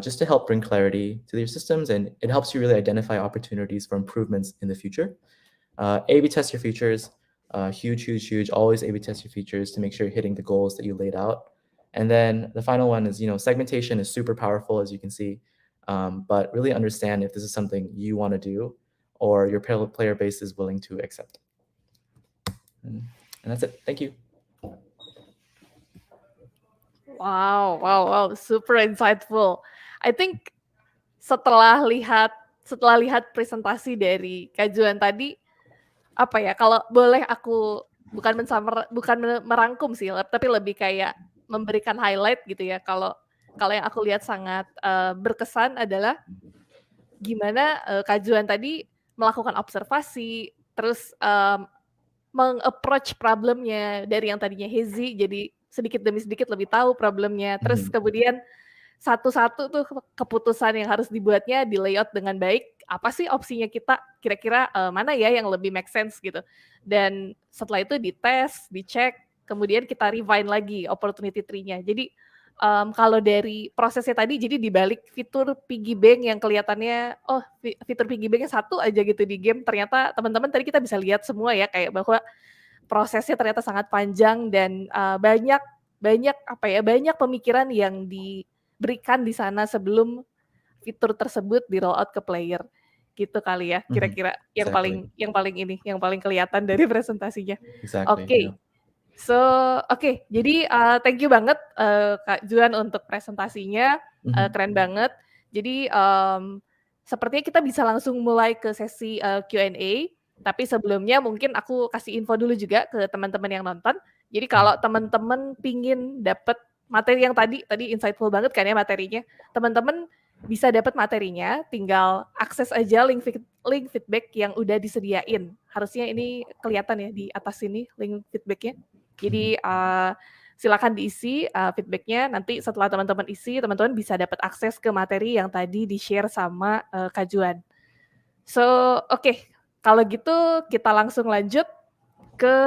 just to help bring clarity to your systems, and it helps you really identify opportunities for improvements in the future. A/B test your features, huge. Always A/B test your features to make sure you're hitting the goals that you laid out. And then the final one is, segmentation is super powerful, as you can see, but really understand if this is something you want to do or your player base is willing to accept. And that's it. Thank you. Wow, super insightful. I think setelah lihat presentasi dari Kak Juan tadi, apa ya, kalau boleh aku bukan merangkum sih, tapi lebih kayak memberikan highlight gitu ya. Kalau yang aku lihat sangat berkesan adalah gimana Kak Juan tadi melakukan observasi, terus meng-approach problemnya dari yang tadinya hazy jadi sedikit demi sedikit lebih tahu problemnya. Terus kemudian satu-satu tuh keputusan yang harus dibuatnya di layout dengan baik. Apa sih opsinya kita? Kira-kira mana ya yang lebih make sense gitu. Dan setelah itu dites, dicek, kemudian kita refine lagi opportunity tree-nya. Jadi kalau dari prosesnya tadi, jadi dibalik fitur piggy bank yang kelihatannya, fitur piggy banknya satu aja gitu di game, ternyata teman-teman tadi kita bisa lihat semua ya, kayak bahwa prosesnya ternyata sangat panjang dan banyak pemikiran yang diberikan di sana sebelum fitur tersebut di roll out ke player. Gitu kali ya, kira-kira yang paling kelihatan dari presentasinya. Exactly. Oke, jadi thank you banget Kak Juan untuk presentasinya, keren banget. Jadi sepertinya kita bisa langsung mulai ke sesi Q&A, tapi sebelumnya mungkin aku kasih info dulu juga ke teman-teman yang nonton. Jadi kalau teman-teman pingin dapat materi yang tadi insightful banget kan ya materinya, teman-teman bisa dapat materinya, tinggal akses aja link feedback yang udah disediain. Harusnya ini kelihatan ya di atas sini link feedbacknya. Jadi silakan diisi feedbacknya. Nanti setelah teman-teman isi, teman-teman bisa dapat akses ke materi yang tadi di-share sama Kak Juan. Oke. Kalau gitu kita langsung lanjut ke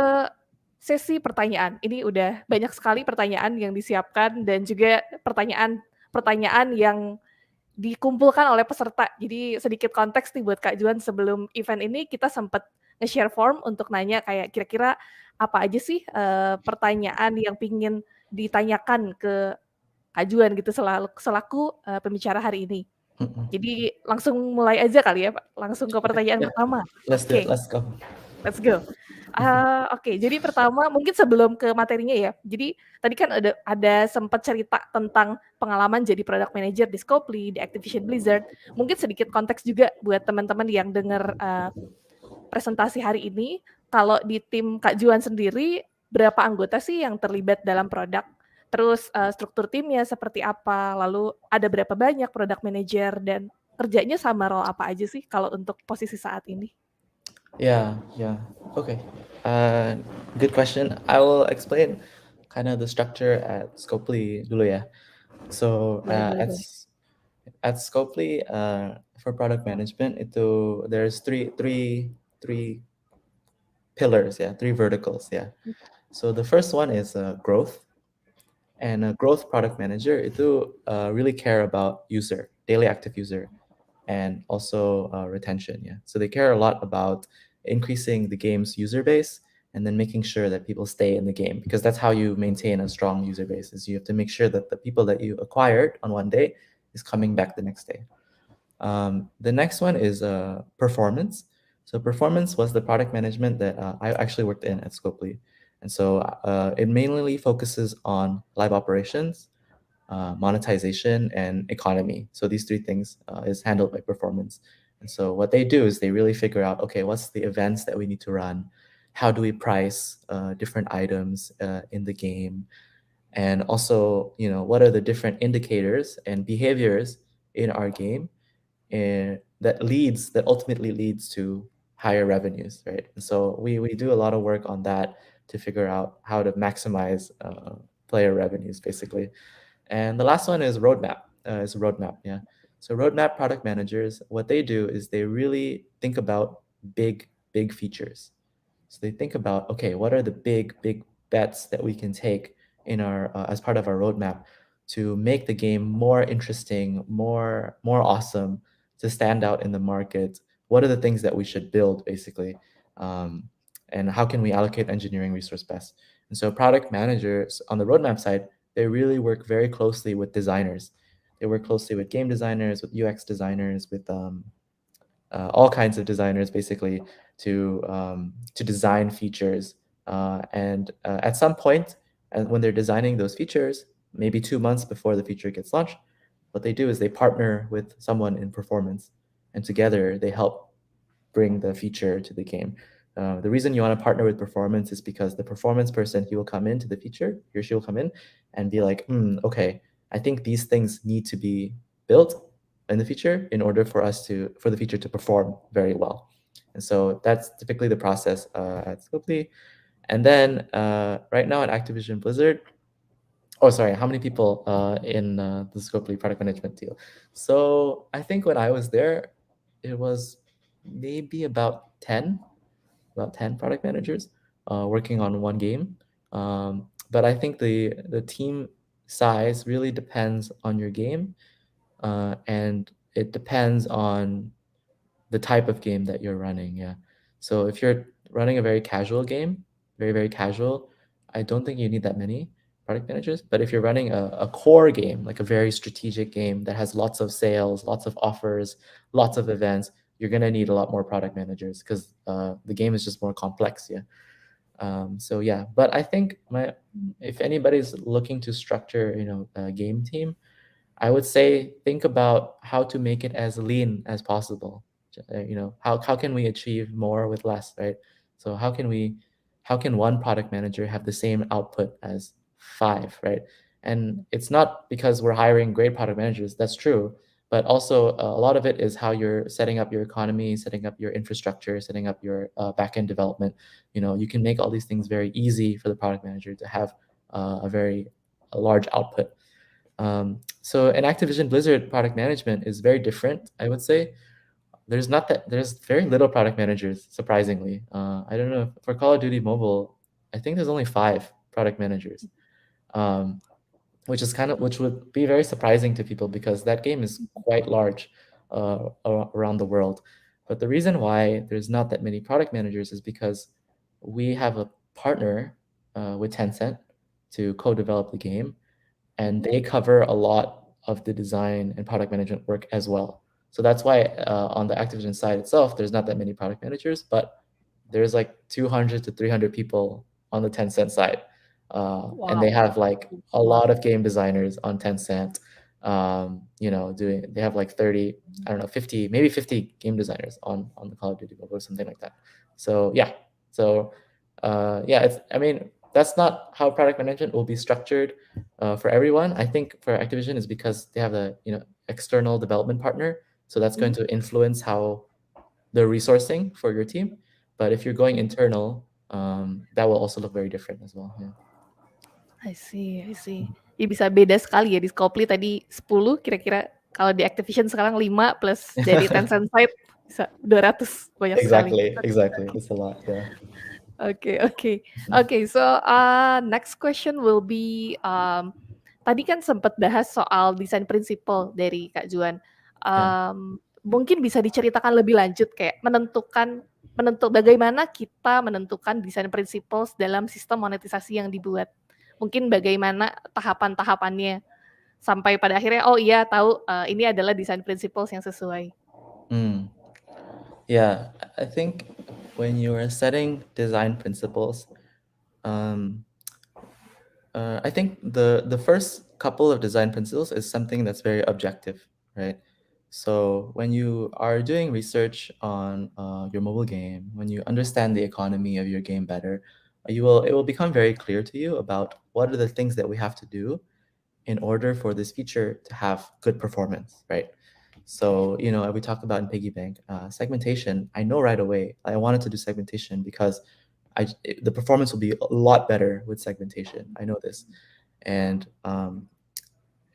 sesi pertanyaan. Ini udah banyak sekali pertanyaan yang disiapkan dan juga pertanyaan yang dikumpulkan oleh peserta. Jadi sedikit konteks nih buat Kak Juan, sebelum event ini kita sempat nge-share form untuk nanya kayak kira-kira apa aja sih pertanyaan yang pingin ditanyakan ke Kak Juan gitu selaku pembicara hari ini. Jadi langsung mulai aja kali ya Pak, langsung ke pertanyaan pertama. Let's do it, let's go. Let's go. Oke, jadi pertama mungkin sebelum ke materinya ya. Jadi tadi kan ada sempat cerita tentang pengalaman jadi product manager di Scopely, di Activision Blizzard. Mungkin sedikit konteks juga buat teman-teman yang dengar presentasi hari ini. Kalau di tim Kak Juan sendiri, berapa anggota sih yang terlibat dalam produk? Terus struktur timnya seperti apa? Lalu ada berapa banyak product manager dan kerjanya sama role apa aja sih kalau untuk posisi saat ini? Yeah. Okay. Good question. I will explain kind of the structure at Scopely dulu ya. So at Scopely, for product management itu there's three pillars, three verticals, So the first one is growth, and a growth product manager itu really care about daily active user, and also retention, So they care a lot about increasing the game's user base and then making sure that people stay in the game, because that's how you maintain a strong user base, is you have to make sure that the people that you acquired on one day is coming back the next day. The next one is performance. So performance was the product management that I actually worked in at Scopely. And so it mainly focuses on live operations, monetization, and economy. So these three things is handled by performance. And so what they do is they really figure out, okay, what's the events that we need to run? How do we price different items in the game? And also, what are the different indicators and behaviors in our game that ultimately leads to higher revenues, right? And so we do a lot of work on that to figure out how to maximize player revenues, basically. And the last one is roadmap. Yeah. So roadmap product managers, what they do is they really think about big features. So they think about, okay, what are the big bets that we can take in our as part of our roadmap to make the game more interesting, more awesome, to stand out in the market. What are the things that we should build, basically, um, and how can we allocate engineering resource best? And so product managers on the roadmap side, they really work very closely with designers. They work closely with game designers, with UX designers, with all kinds of designers, basically, to design features. And at some point, and when they're designing those features, maybe 2 months before the feature gets launched, what they do is they partner with someone in performance, and together they help bring the feature to the game. The reason you want to partner with performance is because the performance person, he will come into the feature, he or she will come in and be like, okay, I think these things need to be built in the feature in order for the feature to perform very well. And so that's typically the process at Scopely. And then right now at Activision Blizzard, oh, sorry, how many people in the Scopely product management deal? So I think when I was there, it was maybe about 10 product managers working on one game. But I think the team size really depends on your game, and it depends on the type of game that you're running. Yeah. So if you're running a very casual game, very casual, I don't think you need that many product managers. But if you're running a core game, like a very strategic game that has lots of sales, lots of offers, lots of events, you're gonna need a lot more product managers because the game is just more complex. Yeah. So yeah, but I think if anybody's looking to structure, a game team, I would say think about how to make it as lean as possible. How can we achieve more with less, right? So how can one product manager have the same output as five, right? And it's not because we're hiring great product managers, that's true, but also a lot of it is how you're setting up your economy, setting up your infrastructure, setting up your backend development. You can make all these things very easy for the product manager to have a large output. So in Activision Blizzard, product management is very different, I would say. There's very little product managers, surprisingly. I don't know, for Call of Duty Mobile, I think there's only 5 product managers, um, which would be very surprising to people because that game is quite large around the world. But the reason why there's not that many product managers is because we have a partner with Tencent to co-develop the game, and they cover a lot of the design and product management work as well. So that's why on the Activision side itself, there's not that many product managers, but there's like 200 to 300 people on the Tencent side. And they Wow. have like a lot of game designers on Tencent. They have like 30, I don't know, 50, maybe 50 game designers on the Call of Duty Mobile or something like that. So yeah. So I mean, that's not how product management will be structured for everyone. I think for Activision is because they have the external development partner, so that's going to influence how the resourcing for your team. But if you're going internal, that will also look very different as well. Yeah. I see, I see. Ya bisa beda sekali ya di Scopely tadi 10 kira-kira, kalau di Activision sekarang 5 plus dari Tencent side bisa 200, banyak sekali. Exactly. It's a lot. Yeah. Okay. So next question will be tadi kan sempat bahas soal desain prinsipal dari Kak Juan. Yeah. Mungkin bisa diceritakan lebih lanjut kayak bagaimana kita menentukan desain prinsipal dalam sistem monetisasi yang dibuat. Mungkin bagaimana tahapan-tahapannya sampai pada akhirnya oh iya tahu ini adalah desain prinsipal yang sesuai. Yeah, I think when you are setting design principles, I think the first couple of design principles is something that's very objective, right? So when you are doing research on your mobile game, when you understand the economy of your game better, it will become very clear to you about what are the things that we have to do in order for this feature to have good performance, right? So, we talked about in piggy bank segmentation. I know right away I wanted to do segmentation because the performance will be a lot better with segmentation. I know this, and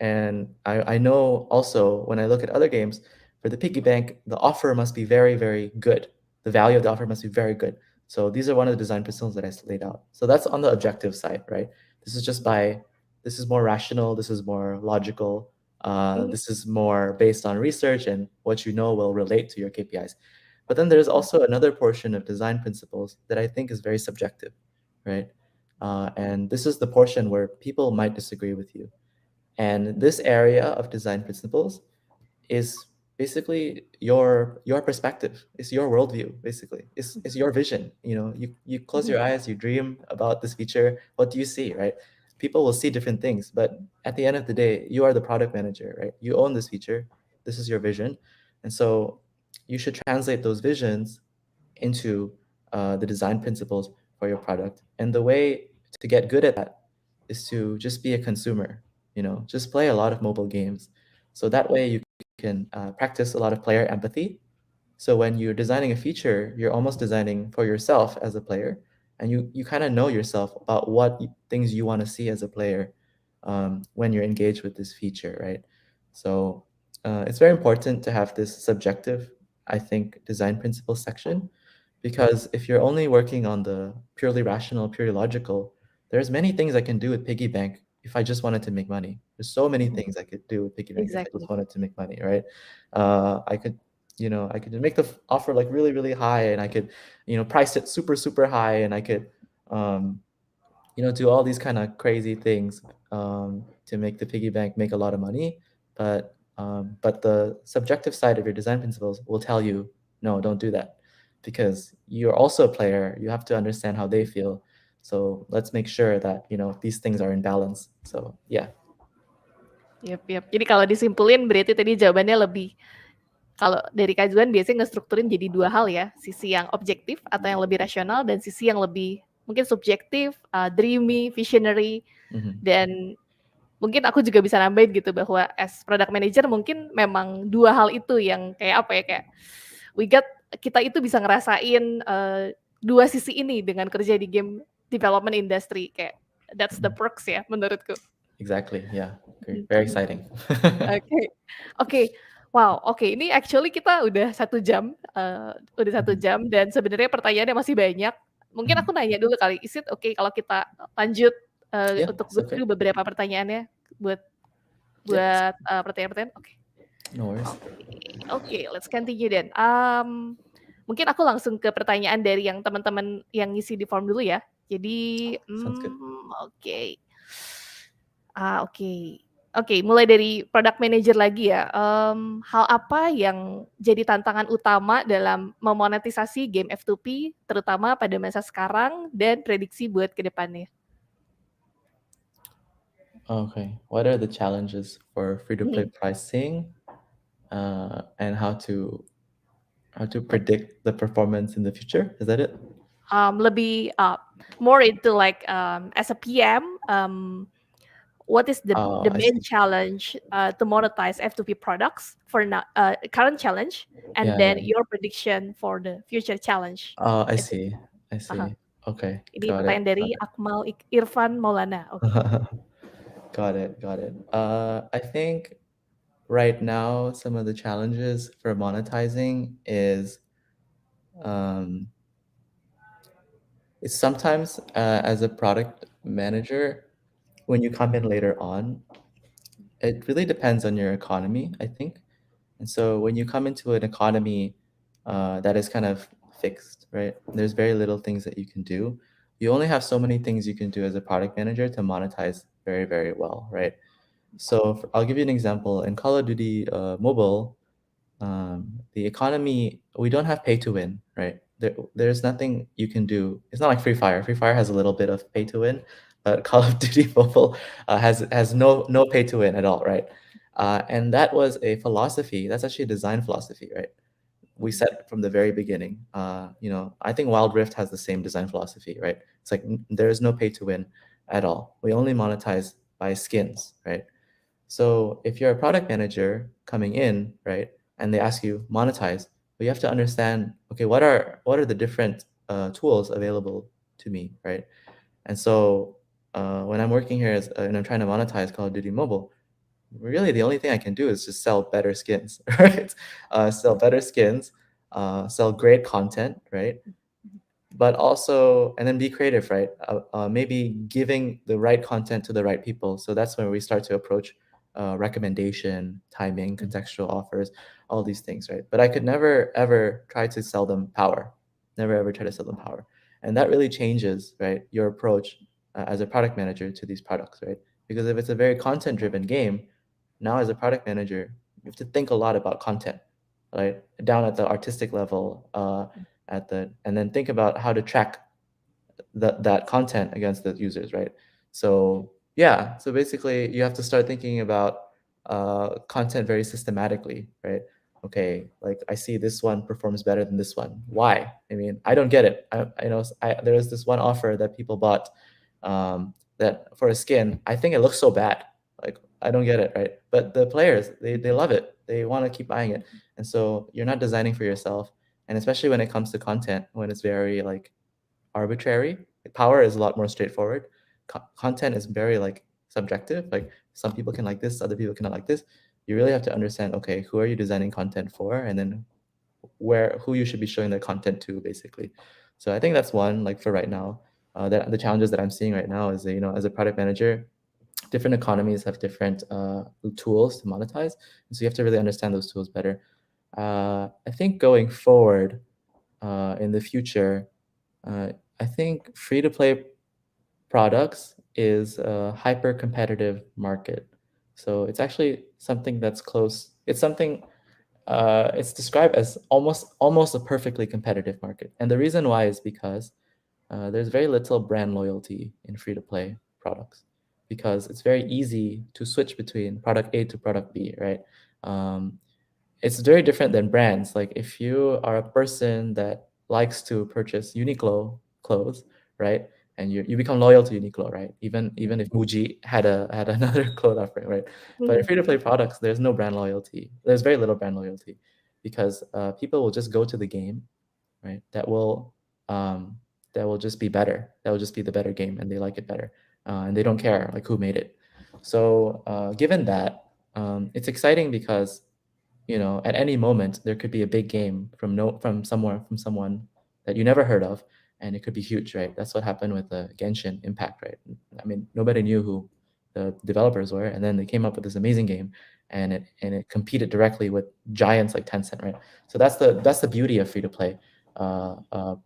I know also when I look at other games, for the piggy bank, the offer must be very, very good. The value of the offer must be very good. So these are one of the design principles that I laid out. So that's on the objective side, right? This is this is more rational, this is more logical, this is more based on research and what you know will relate to your KPIs. But then there's also another portion of design principles that I think is very subjective, right? And this is the portion where people might disagree with you. And this area of design principles is basically your perspective. It's your worldview, basically. It's your vision. You close your eyes, you dream about this feature. What do you see, right? People will see different things, but at the end of the day, you are the product manager, right? You own this feature. This is your vision. And so you should translate those visions into the design principles for your product. And the way to get good at that is to just be a consumer, just play a lot of mobile games. So that way you can practice a lot of player empathy. So when you're designing a feature, you're almost designing for yourself as a player, and you kind of know yourself about what things you want to see as a player when you're engaged with this feature, right? So it's very important to have this subjective, I think, design principle section, because if you're only working on the purely rational, purely logical, there's many things I can do with piggy bank if I just wanted to make money. There's so many things I could do with piggy bank if I just Exactly. wanted to make money, right? I could, I could make the offer like really, really high, and I could, price it super, super high, and I could, um, do all these kind of crazy things to make the piggy bank make a lot of money. But the subjective side of your design principles will tell you, no, don't do that, because you're also a player. You have to understand how they feel. So let's make sure that these things are in balance. So yeah. Yap. Jadi kalau disimpulin berarti tadi jawabannya lebih, kalau dari Kak Juan biasanya ngestrukturin jadi dua hal ya, sisi yang objektif atau yang lebih rasional dan sisi yang lebih mungkin subjektif, dreamy, visionary, dan mungkin aku juga bisa nambahin gitu bahwa as product manager mungkin memang dua hal itu yang kayak apa ya, kayak kita itu bisa ngerasain dua sisi ini dengan kerja di game development industry, kayak that's the perks ya menurutku. Exactly. Yeah. Very exciting. Oke. Wow, oke. Ini actually kita udah 1 jam, dan sebenarnya pertanyaannya masih banyak. Mungkin aku nanya dulu kali, is it okay kalau kita lanjut Yeah, untuk it's go okay. through beberapa pertanyaannya buat Yeah. pertanyaan-pertanyaan? Oke. No worries. Oke, let's continue then. Mungkin aku langsung ke pertanyaan dari yang teman-teman yang ngisi di form dulu ya. Jadi, Sounds good. oke. Oke, mulai dari product manager lagi ya. Hal apa yang jadi tantangan utama dalam memonetisasi game F2P, terutama pada masa sekarang dan prediksi buat ke depannya? Okay. What are the challenges for free-to-play pricing, and how to predict the performance in the future? Is that it? Lebih more into like as a PM, what is the I main see. challenge to monetize F2P products for now, current challenge, and Yeah, then yeah. your prediction for the future challenge? I Itu. see. I see. Okay. Ini Got it. pertanyaan dari Akmal Irfan Maulana. Oke. Got it. Got it. I think right now some of the challenges for monetizing is sometimes as a product manager, when you come in later on, it really depends on your economy, I think. And so when you come into an economy that is kind of fixed, right? There's very little things that you can do. You only have so many things you can do as a product manager to monetize very, very well, right? So I'll give you an example. In Call of Duty Mobile, the economy, we don't have pay to win, right? There's nothing you can do. It's not like Free Fire. Free Fire has a little bit of pay to win, but Call of Duty Mobile has no pay to win at all, right? And that was a philosophy. That's actually a design philosophy, right? We set from the very beginning. I think Wild Rift has the same design philosophy, right? It's like there is no pay to win at all. We only monetize by skins, right? So if you're a product manager coming in, right, and they ask you monetize, but you have to understand, okay, what are the different tools available to me, right? And so when I'm working here and I'm trying to monetize Call of Duty Mobile, really the only thing I can do is just sell better skins, right? Sell better skins, sell great content, right? But also, and then be creative, right? Maybe giving the right content to the right people. So that's when we start to approach recommendation, timing, contextual offers, all these things, right? But I could never ever try to sell them power. Never ever try to sell them power, and that really changes, right, your approach as a product manager to these products, right? Because if it's a very content-driven game, now as a product manager, you have to think a lot about content, right? Down at the artistic level, and then think about how to track that content against the users, right? So yeah, so basically you have to start thinking about content very systematically, right? Okay, like I see this one performs better than this one. Why? I mean, I don't get it. I know there was this one offer that people bought that for a skin. I think it looks so bad. Like I don't get it, right? But the players, they love it. They want to keep buying it. And so you're not designing for yourself. And especially when it comes to content, when it's very like arbitrary. Power is a lot more straightforward. Content is very like subjective. Like some people can like this, other people cannot like this. You really have to understand, okay, who are you designing content for, and then who you should be showing the content to, basically. So I think that's one, like for right now. That the challenges that I'm seeing right now is that, as a product manager, different economies have different tools to monetize, and so you have to really understand those tools better. I think going forward in the future, I think free-to-play products is a hyper-competitive market. So it's actually something that's close. It's something it's described as almost a perfectly competitive market. And the reason why is because there's very little brand loyalty in free-to-play products, because it's very easy to switch between product A to product B, right? Um, it's very different than brands. Like if you are a person that likes to purchase Uniqlo clothes, right? And you become loyal to Uniqlo, right? Even if Muji had another clothes offering, right? But in free-to-play products, there's no brand loyalty. There's very little brand loyalty, because people will just go to the game, right? Um, that will just be better. That will just be the better game, and they like it better, and they don't care like who made it. So given that, it's exciting because at any moment there could be a big game from someone that you never heard of, and it could be huge, right? That's what happened with the Genshin Impact, right? I mean, nobody knew who the developers were, and then they came up with this amazing game, and it competed directly with giants like Tencent, right? So that's the beauty of free to play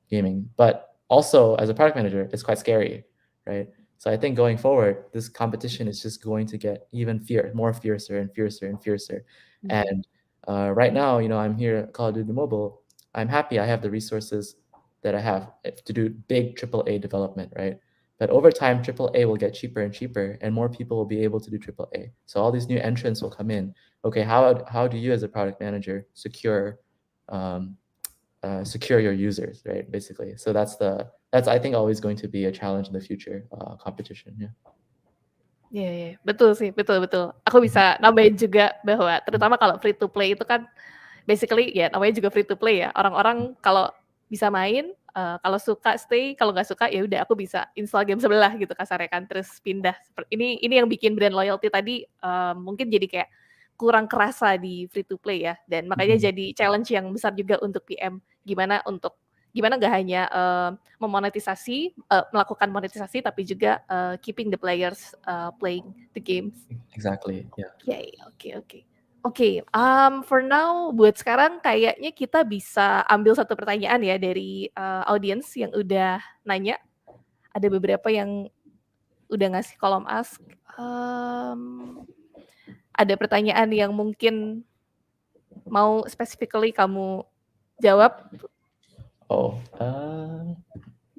gaming. But also, as a product manager, it's quite scary, right? So I think going forward, this competition is just going to get even more fiercer and fiercer and fiercer. And right now, I'm here at Call of Duty Mobile. I'm happy I have the resources that I have to do big AAA development, right? But over time, AAA will get cheaper and cheaper, and more people will be able to do AAA. So all these new entrants will come in. Okay, how do you, as a product manager, secure your users, right? Basically, so that's I think always going to be a challenge in the future, competition. Yeah. Iya, betul sih, betul betul. Aku bisa nambahin juga bahwa terutama kalau free to play itu kan basically ya namanya juga free to play ya. Orang-orang kalau bisa main, kalau suka stay, kalau nggak suka ya udah aku bisa install game sebelah gitu kasarnya kan, terus pindah. Ini yang bikin brand loyalty tadi mungkin jadi kayak kurang kerasa di free to play ya, dan makanya jadi challenge yang besar juga untuk PM. Gimana nggak hanya memonetisasi, melakukan monetisasi, tapi juga keeping the players playing the games. Exactly. Yeah. Oke. For now, buat sekarang kayaknya kita bisa ambil satu pertanyaan ya dari audiens yang udah nanya. Ada beberapa yang udah ngasih kolom ask. Ada pertanyaan yang mungkin mau specifically kamu jawab? Oh.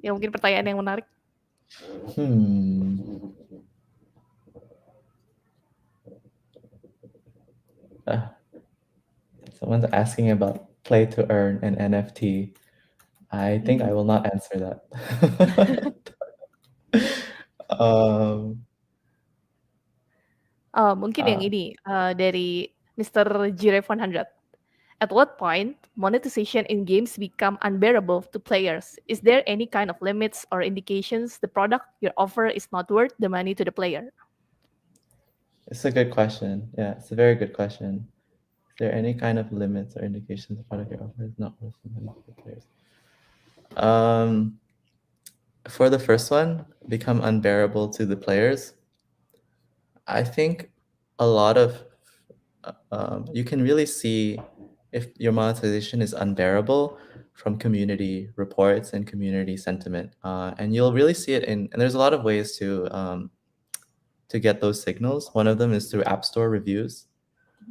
Yang mungkin pertanyaan yang menarik. Someone's asking about play to earn and NFT. I think I will not answer that. Mungkin yang ini dari Mr. Jiref 100. At what point monetization in games become unbearable to players? Is there any kind of limits or indications the product you offer is not worth the money to the player? It's a good question. Yeah, it's a very good question. Is there any kind of limits or indications the product you offer is not worth the money to the players? For the first one, become unbearable to the players. I think a lot of you can really see if your monetization is unbearable from community reports and community sentiment, and you'll really see it in. And there's a lot of ways to get those signals. One of them is through App Store reviews,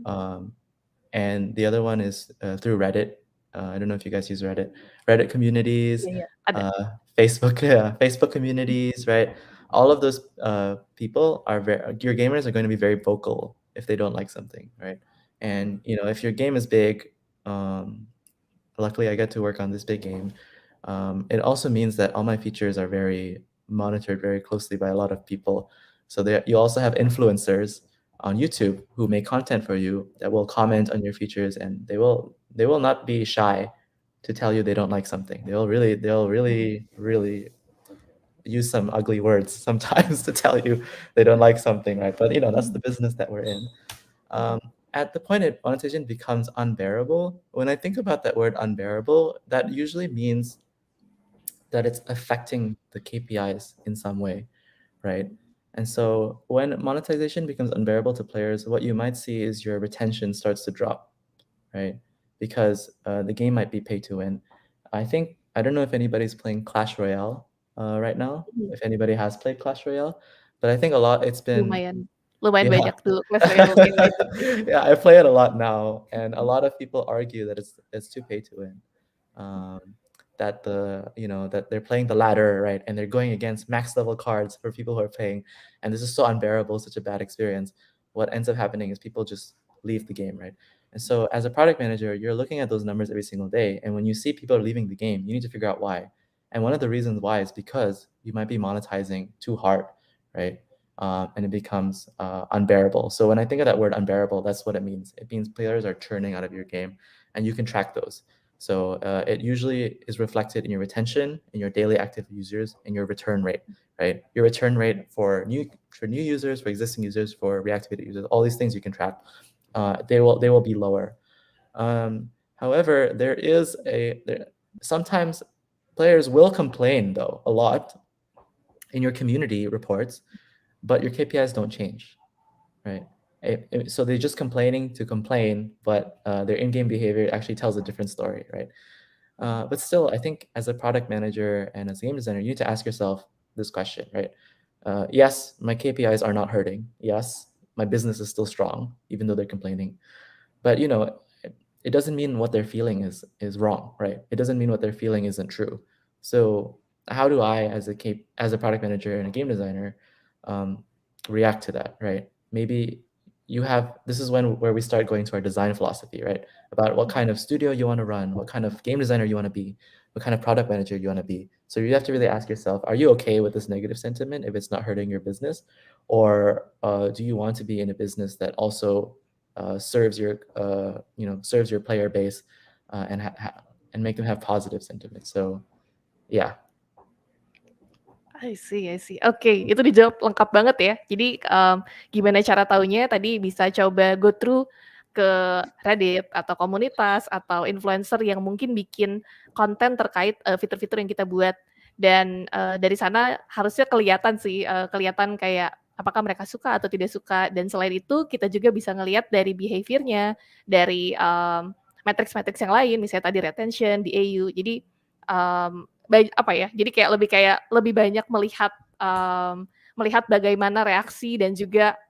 and the other one is through Reddit. I don't know if you guys use Reddit. Reddit communities, Yeah, ada. Facebook, Facebook communities, right? All of those people are your gamers are going to be very vocal if they don't like something, right? And if your game is big, luckily I get to work on this big game. It also means that all my features are very monitored very closely by a lot of people. So you also have influencers on YouTube who make content for you that will comment on your features, and they will not be shy to tell you they don't like something. They'll really use some ugly words sometimes to tell you they don't like something, right? But that's the business that we're in. At the point monetization becomes unbearable, when I think about that word unbearable, that usually means that it's affecting the KPIs in some way, right? And so when monetization becomes unbearable to players, what you might see is your retention starts to drop, right? Because the game might be pay to win. I don't know if anybody's playing Clash Royale right now, if anybody has played Clash Royale, but I think a lot it's been Lumayan yeah. banyak tuh Clash Royale game itu. Yeah, I play it a lot now, and a lot of people argue that it's too pay to win. That that they're playing the ladder, right, and they're going against max level cards for people who are playing, and this is so unbearable, such a bad experience. What ends up happening is people just leave the game, right? And so as a product manager, you're looking at those numbers every single day, and when you see people are leaving the game, you need to figure out why. And one of the reasons why is because you might be monetizing too hard, right? And it becomes unbearable. So when I think of that word unbearable, that's what it means. It means players are churning out of your game, and you can track those. So it usually is reflected in your retention, in your daily active users, and your return rate, right? Your return rate for new users, for existing users, for reactivated users, all these things you can track. They will be lower. However, sometimes players will complain though a lot in your community reports, but your KPIs don't change, right? So they're just complaining to complain, but their in-game behavior actually tells a different story, right? But still, I think as a product manager and as a game designer, you need to ask yourself this question, right? Yes, my KPIs are not hurting. Yes, my business is still strong, even though they're complaining. But it doesn't mean what they're feeling is wrong, right? It doesn't mean what they're feeling isn't true. So how do I, as a product manager and a game designer, react to that, right? Maybe this is where we start going to our design philosophy, right? About what kind of studio you want to run, what kind of game designer you want to be, what kind of product manager you want to be. So you have to really ask yourself, are you okay with this negative sentiment if it's not hurting your business? Or do you want to be in a business that also serves your player base and make them have positive sentiment? So yeah. I see. Oke, itu dijawab lengkap banget ya. Jadi gimana cara taunya tadi bisa coba go through ke Reddit atau komunitas atau influencer yang mungkin bikin konten terkait fitur-fitur yang kita buat, dan dari sana harusnya kelihatan sih, kelihatan kayak apakah mereka suka atau tidak suka. Dan selain itu kita juga bisa ngelihat dari behavior-nya, dari metrics-metrics yang lain, misalnya tadi retention, DAU. Jadi jadi kayak lebih banyak melihat bagaimana reaksi dan juga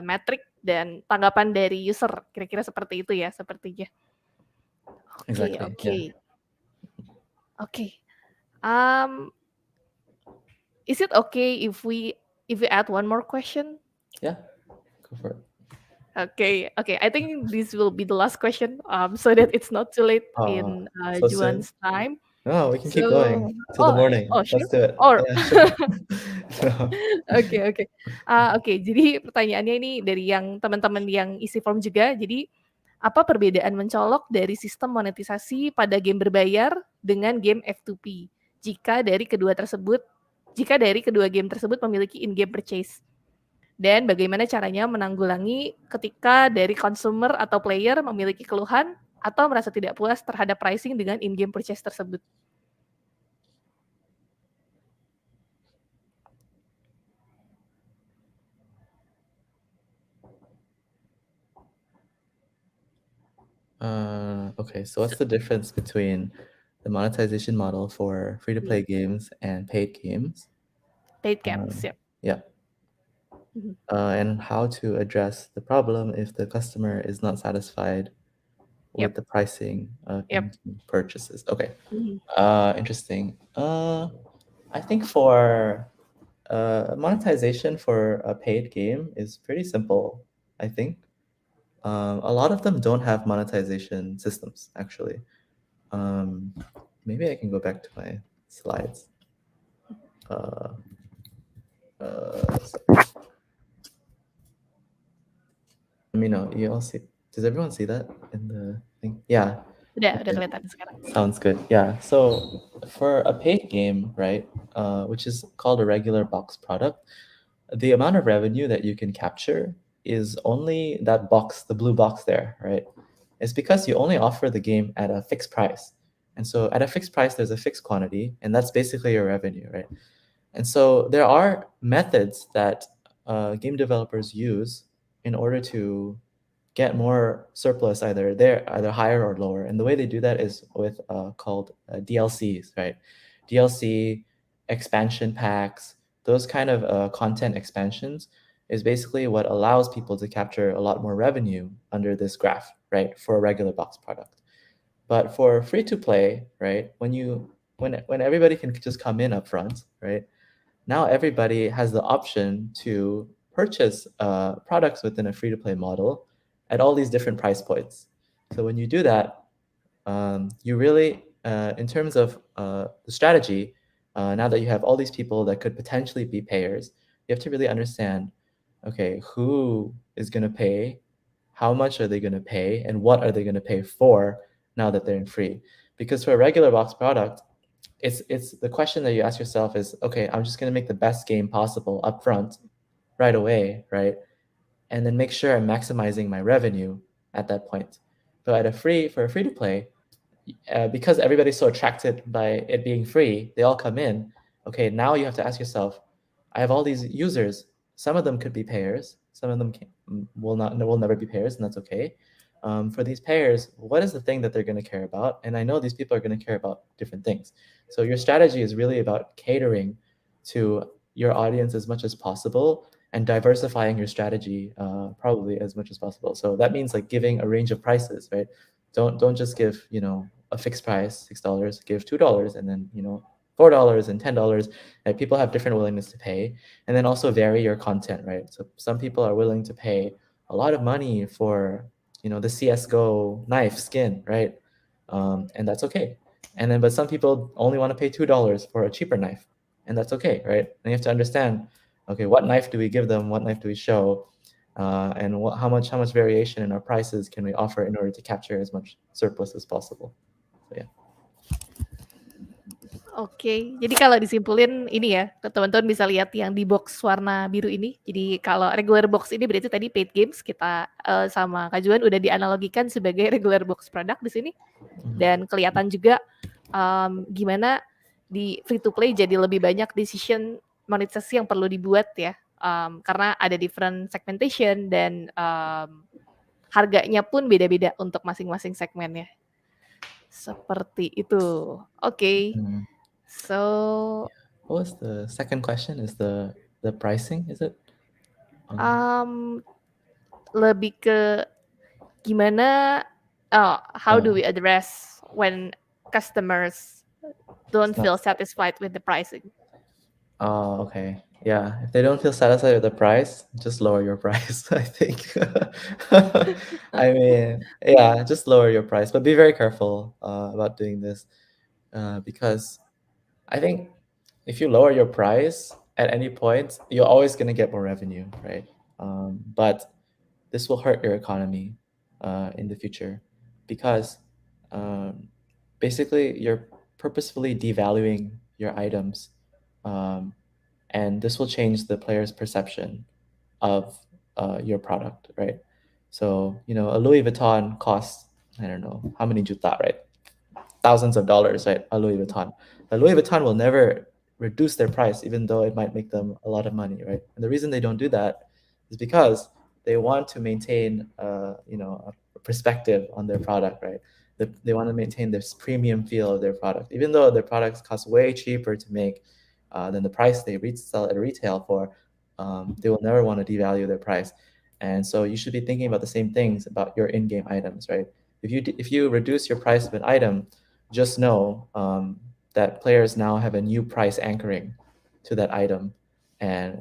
metrik dan tanggapan dari user, kira-kira seperti itu ya sepertinya. Oke. Exactly. Oke. Is it okay if we add one more question? Yeah, go for it. Okay. I think this will be the last question, so that it's not too late in So soon? Juan's time. No, we can keep going till the morning. Sure. Let's do it. Or Yeah, sure. No. Oke. Jadi pertanyaannya ini dari yang teman-teman yang isi form juga. Jadi Apa perbedaan mencolok dari sistem monetisasi pada game berbayar dengan game F2P? Jika dari kedua game tersebut memiliki in-game purchase. Dan bagaimana caranya menanggulangi ketika dari consumer atau player memiliki keluhan atau merasa tidak puas terhadap pricing dengan in-game purchase tersebut. Okay, so what's the difference between the monetization model for free-to-play games and paid games? Paid games, yep. Yeah. Mhm. And how to address the problem if the customer is not satisfied with Yep. the pricing Yep. in purchases. Okay. Mhm. Interesting. I think for monetization for a paid game is pretty simple, I think. A lot of them don't have monetization systems, actually. Maybe I can go back to my slides. Let me know. You all see? Does everyone see that in the thing? Yeah. Udah Okay. kelihatan sekarang. Sounds good. Yeah. So for a paid game, right, which is called a regular box product, the amount of revenue that you can capture is only that box, the blue box there, right? It's because you only offer the game at a fixed price. And so at a fixed price, there's a fixed quantity, and that's basically your revenue, right? And so there are methods that game developers use in order to get more surplus, either higher or lower. And the way they do that is with called DLCs, right? DLC, expansion packs, those kind of content expansions is basically what allows people to capture a lot more revenue under this graph, right? For a regular box product. But for free to play, right? When everybody can just come in up front, right? Now everybody has the option to purchase products within a free-to-play model at all these different price points. So when you do that, you really, in terms of the strategy, now that you have all these people that could potentially be payers, you have to really understand, okay, who is going to pay, how much are they going to pay, and what are they going to pay for now that they're in free? Because for a regular box product, it's the question that you ask yourself is, okay, I'm just going to make the best game possible up front right away, right? And then make sure I'm maximizing my revenue at that point. But for a free to play, because everybody's so attracted by it being free, they all come in. Okay, now you have to ask yourself, I have all these users. Some of them could be payers. Some of them will never be payers, and that's okay. For these payers, what is the thing that they're going to care about? And I know these people are going to care about different things. So your strategy is really about catering to your audience as much as possible and diversifying your strategy probably as much as possible. So that means like giving a range of prices, right? Don't just give a fixed price, $6, give $2, and then $4 and $10. Right? People have different willingness to pay, and then also vary your content, right? So some people are willing to pay a lot of money for the CS:GO knife skin, right? And that's okay. And then but some people only want to pay $2 for a cheaper knife, and that's okay, right? And you have to understand, okay, what knife do we give them? What knife do we show? And how much variation in our prices can we offer in order to capture as much surplus as possible? So yeah. Oke, jadi kalau disimpulin ini ya, teman-teman bisa lihat yang di box warna biru ini. Jadi kalau regular box ini berarti tadi paid games kita sama Kak Juan udah dianalogikan sebagai regular box product di sini. Dan kelihatan juga gimana di free to play jadi lebih banyak decision monetisasi yang perlu dibuat ya. Karena ada different segmentation dan harganya pun beda-beda untuk masing-masing segmennya. Seperti itu. Oke. So What was the second question? Is the pricing? Is it? Lebih ke gimana? How do we address when customers don't feel satisfied with the pricing? Oh, okay. Yeah, if they don't feel satisfied with the price, just lower your price, I think. I mean, yeah, just lower your price, but be very careful about doing this because I think if you lower your price at any point, you're always going to get more revenue, right? But this will hurt your economy in the future, because basically you're purposefully devaluing your items, and this will change the player's perception of your product, right? So, a Louis Vuitton costs, I don't know, how many juta, right? Thousands of dollars, right? A Louis Vuitton. But Louis Vuitton will never reduce their price, even though it might make them a lot of money, right? And the reason they don't do that is because they want to maintain, a perspective on their product, right? They want to maintain this premium feel of their product, even though their products cost way cheaper to make than the price they sell at retail for. They will never want to devalue their price, and so you should be thinking about the same things about your in-game items, right? If you reduce your price of an item, just know that players now have a new price anchoring to that item, and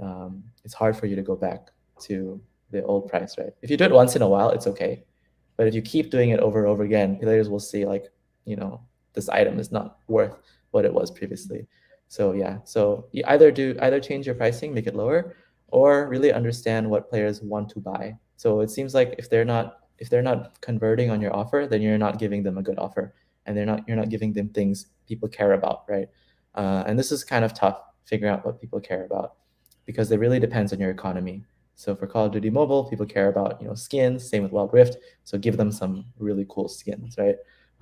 it's hard for you to go back to the old price, right? If you do it once in a while, it's okay, but if you keep doing it over and over again, players will see like, this item is not worth what it was previously. So yeah, so you either change your pricing, make it lower, or really understand what players want to buy. So it seems like if they're not converting on your offer, then you're not giving them a good offer, and you're not giving them things people care about, right? And this is kind of tough, figuring out what people care about, because it really depends on your economy. So for Call of Duty Mobile, people care about skins. Same with Wild Rift. So give them some really cool skins, right?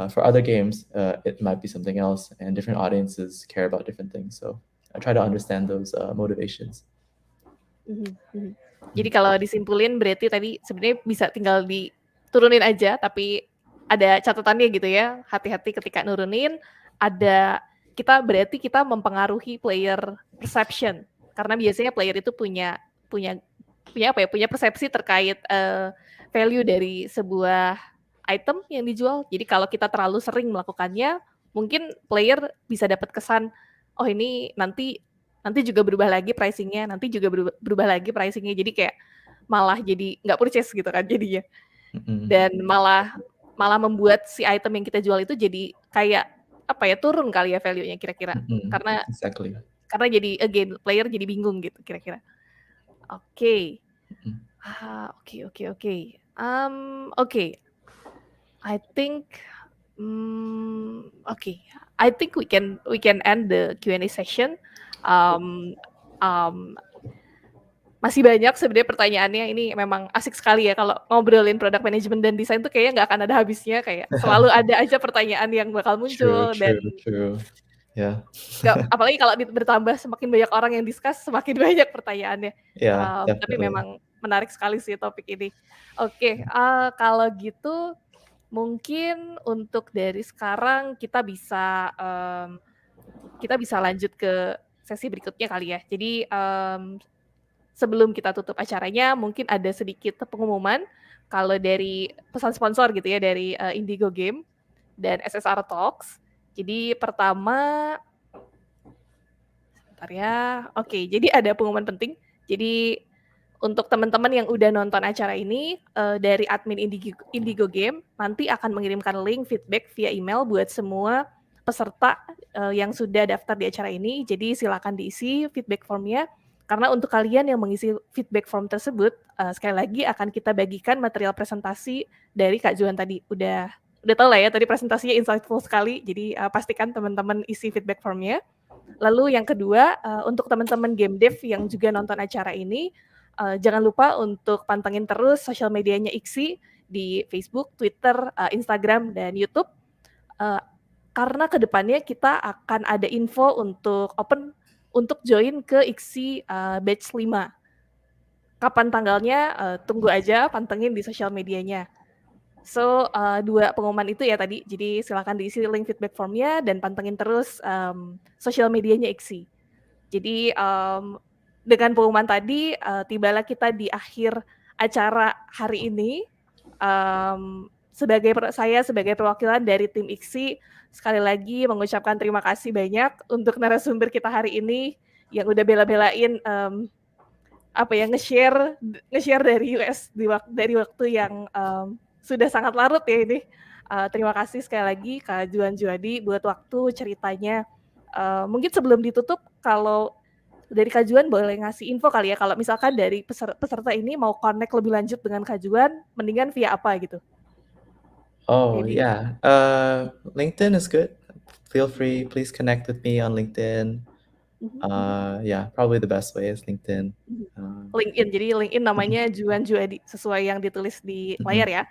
For other games, it might be something else, and different audiences care about different things. So I try to understand those motivations. Jadi kalau disimpulin berarti tadi sebenarnya bisa tinggal diturunin aja, tapi ada catatannya gitu ya. Hati-hati ketika nurunin. Berarti kita mempengaruhi player perception, karena biasanya player itu punya persepsi terkait value dari sebuah item yang dijual. Jadi kalau kita terlalu sering melakukannya, mungkin player bisa dapat kesan, oh ini nanti juga berubah lagi pricing-nya, berubah lagi pricing-nya. Jadi kayak malah jadi nggak purchase gitu kan jadinya. Dan malah membuat si item yang kita jual itu jadi kayak turun kali ya value-nya kira-kira. Karena Exactly. Karena jadi again player jadi bingung gitu kira-kira. Oke. Oke. I think I think we can end the Q&A session. Masih banyak sebenarnya pertanyaannya, ini memang asik sekali ya kalau ngobrolin product management dan desain tuh kayaknya nggak akan ada habisnya, kayak selalu ada aja pertanyaan yang bakal muncul. True. Yeah. Apalagi kalau bertambah semakin banyak orang yang discuss, semakin banyak pertanyaannya. Yeah, Tapi memang menarik sekali sih topik ini. Oke, kalau gitu mungkin untuk dari sekarang kita bisa lanjut ke sesi berikutnya kali ya. Jadi sebelum kita tutup acaranya, mungkin ada sedikit pengumuman kalau dari pesan sponsor gitu ya, dari Indigo Game dan SSR Talks. Jadi pertama, sebentar ya. Oke, jadi ada pengumuman penting. Jadi untuk teman-teman yang udah nonton acara ini, dari admin Indigo Game nanti akan mengirimkan link feedback via email buat semua peserta yang sudah daftar di acara ini. Jadi silakan diisi feedback formnya. Karena untuk kalian yang mengisi feedback form tersebut, sekali lagi akan kita bagikan material presentasi dari Kak Juan tadi. Udah tahu lah ya, tadi presentasinya insightful sekali, jadi pastikan teman-teman isi feedback formnya. Lalu yang kedua, untuk teman-teman game dev yang juga nonton acara ini, jangan lupa untuk pantengin terus sosial medianya IKSI di Facebook, Twitter, Instagram, dan YouTube. Karena kedepannya kita akan ada info untuk join ke IKSI batch 5. Kapan tanggalnya? Tunggu aja, pantengin di sosial medianya. So, 2 pengumuman itu ya tadi. Jadi silakan diisi link feedback formnya dan pantengin terus sosial medianya IKSI. Jadi dengan pengumuman tadi, tibalah kita di akhir acara hari ini. Saya sebagai perwakilan dari tim IKSI, sekali lagi mengucapkan terima kasih banyak untuk narasumber kita hari ini yang udah bela-belain nge-share dari US dari waktu yang sudah sangat larut ya ini. Terima kasih sekali lagi Kak Juan Djuwadi buat waktu ceritanya. Mungkin sebelum ditutup, kalau dari Kak Juan boleh ngasih info kali ya, kalau misalkan dari peserta ini mau connect lebih lanjut dengan Kak Juan, mendingan via apa gitu? Oh, Jadi yeah. LinkedIn is good. Feel free, please connect with me on LinkedIn. Yeah, probably the best way is LinkedIn. LinkedIn. Jadi LinkedIn namanya Juan Djuwadi sesuai yang ditulis di layar ya.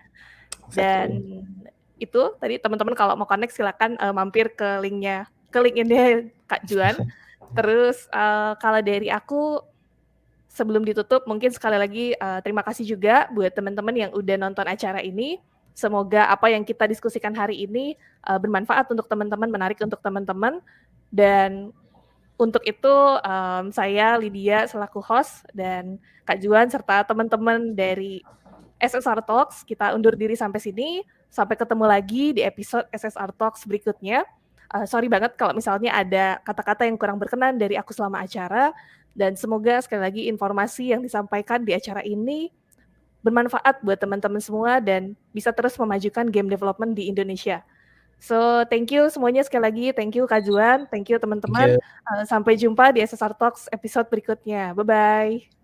Dan Exactly. itu tadi teman-teman kalau mau connect silakan mampir ke linknya, ke LinkedIn-nya Kak Juan. Terus kalau dari aku sebelum ditutup mungkin sekali lagi terima kasih juga buat teman-teman yang udah nonton acara ini. Semoga apa yang kita diskusikan hari ini bermanfaat untuk teman-teman, menarik untuk teman-teman. Dan untuk itu saya Lydia selaku host dan Kak Juan serta teman-teman dari SSR Talks kita undur diri sampai sini. Sampai ketemu lagi di episode SSR Talks berikutnya. Sorry banget kalau misalnya ada kata-kata yang kurang berkenan dari aku selama acara. Dan semoga sekali lagi informasi yang disampaikan di acara ini bermanfaat buat teman-teman semua dan bisa terus memajukan game development di Indonesia. So, thank you semuanya sekali lagi. Thank you Kak Juan, thank you Thank teman-teman. you. Sampai jumpa di SSR Talks episode berikutnya. Bye-bye.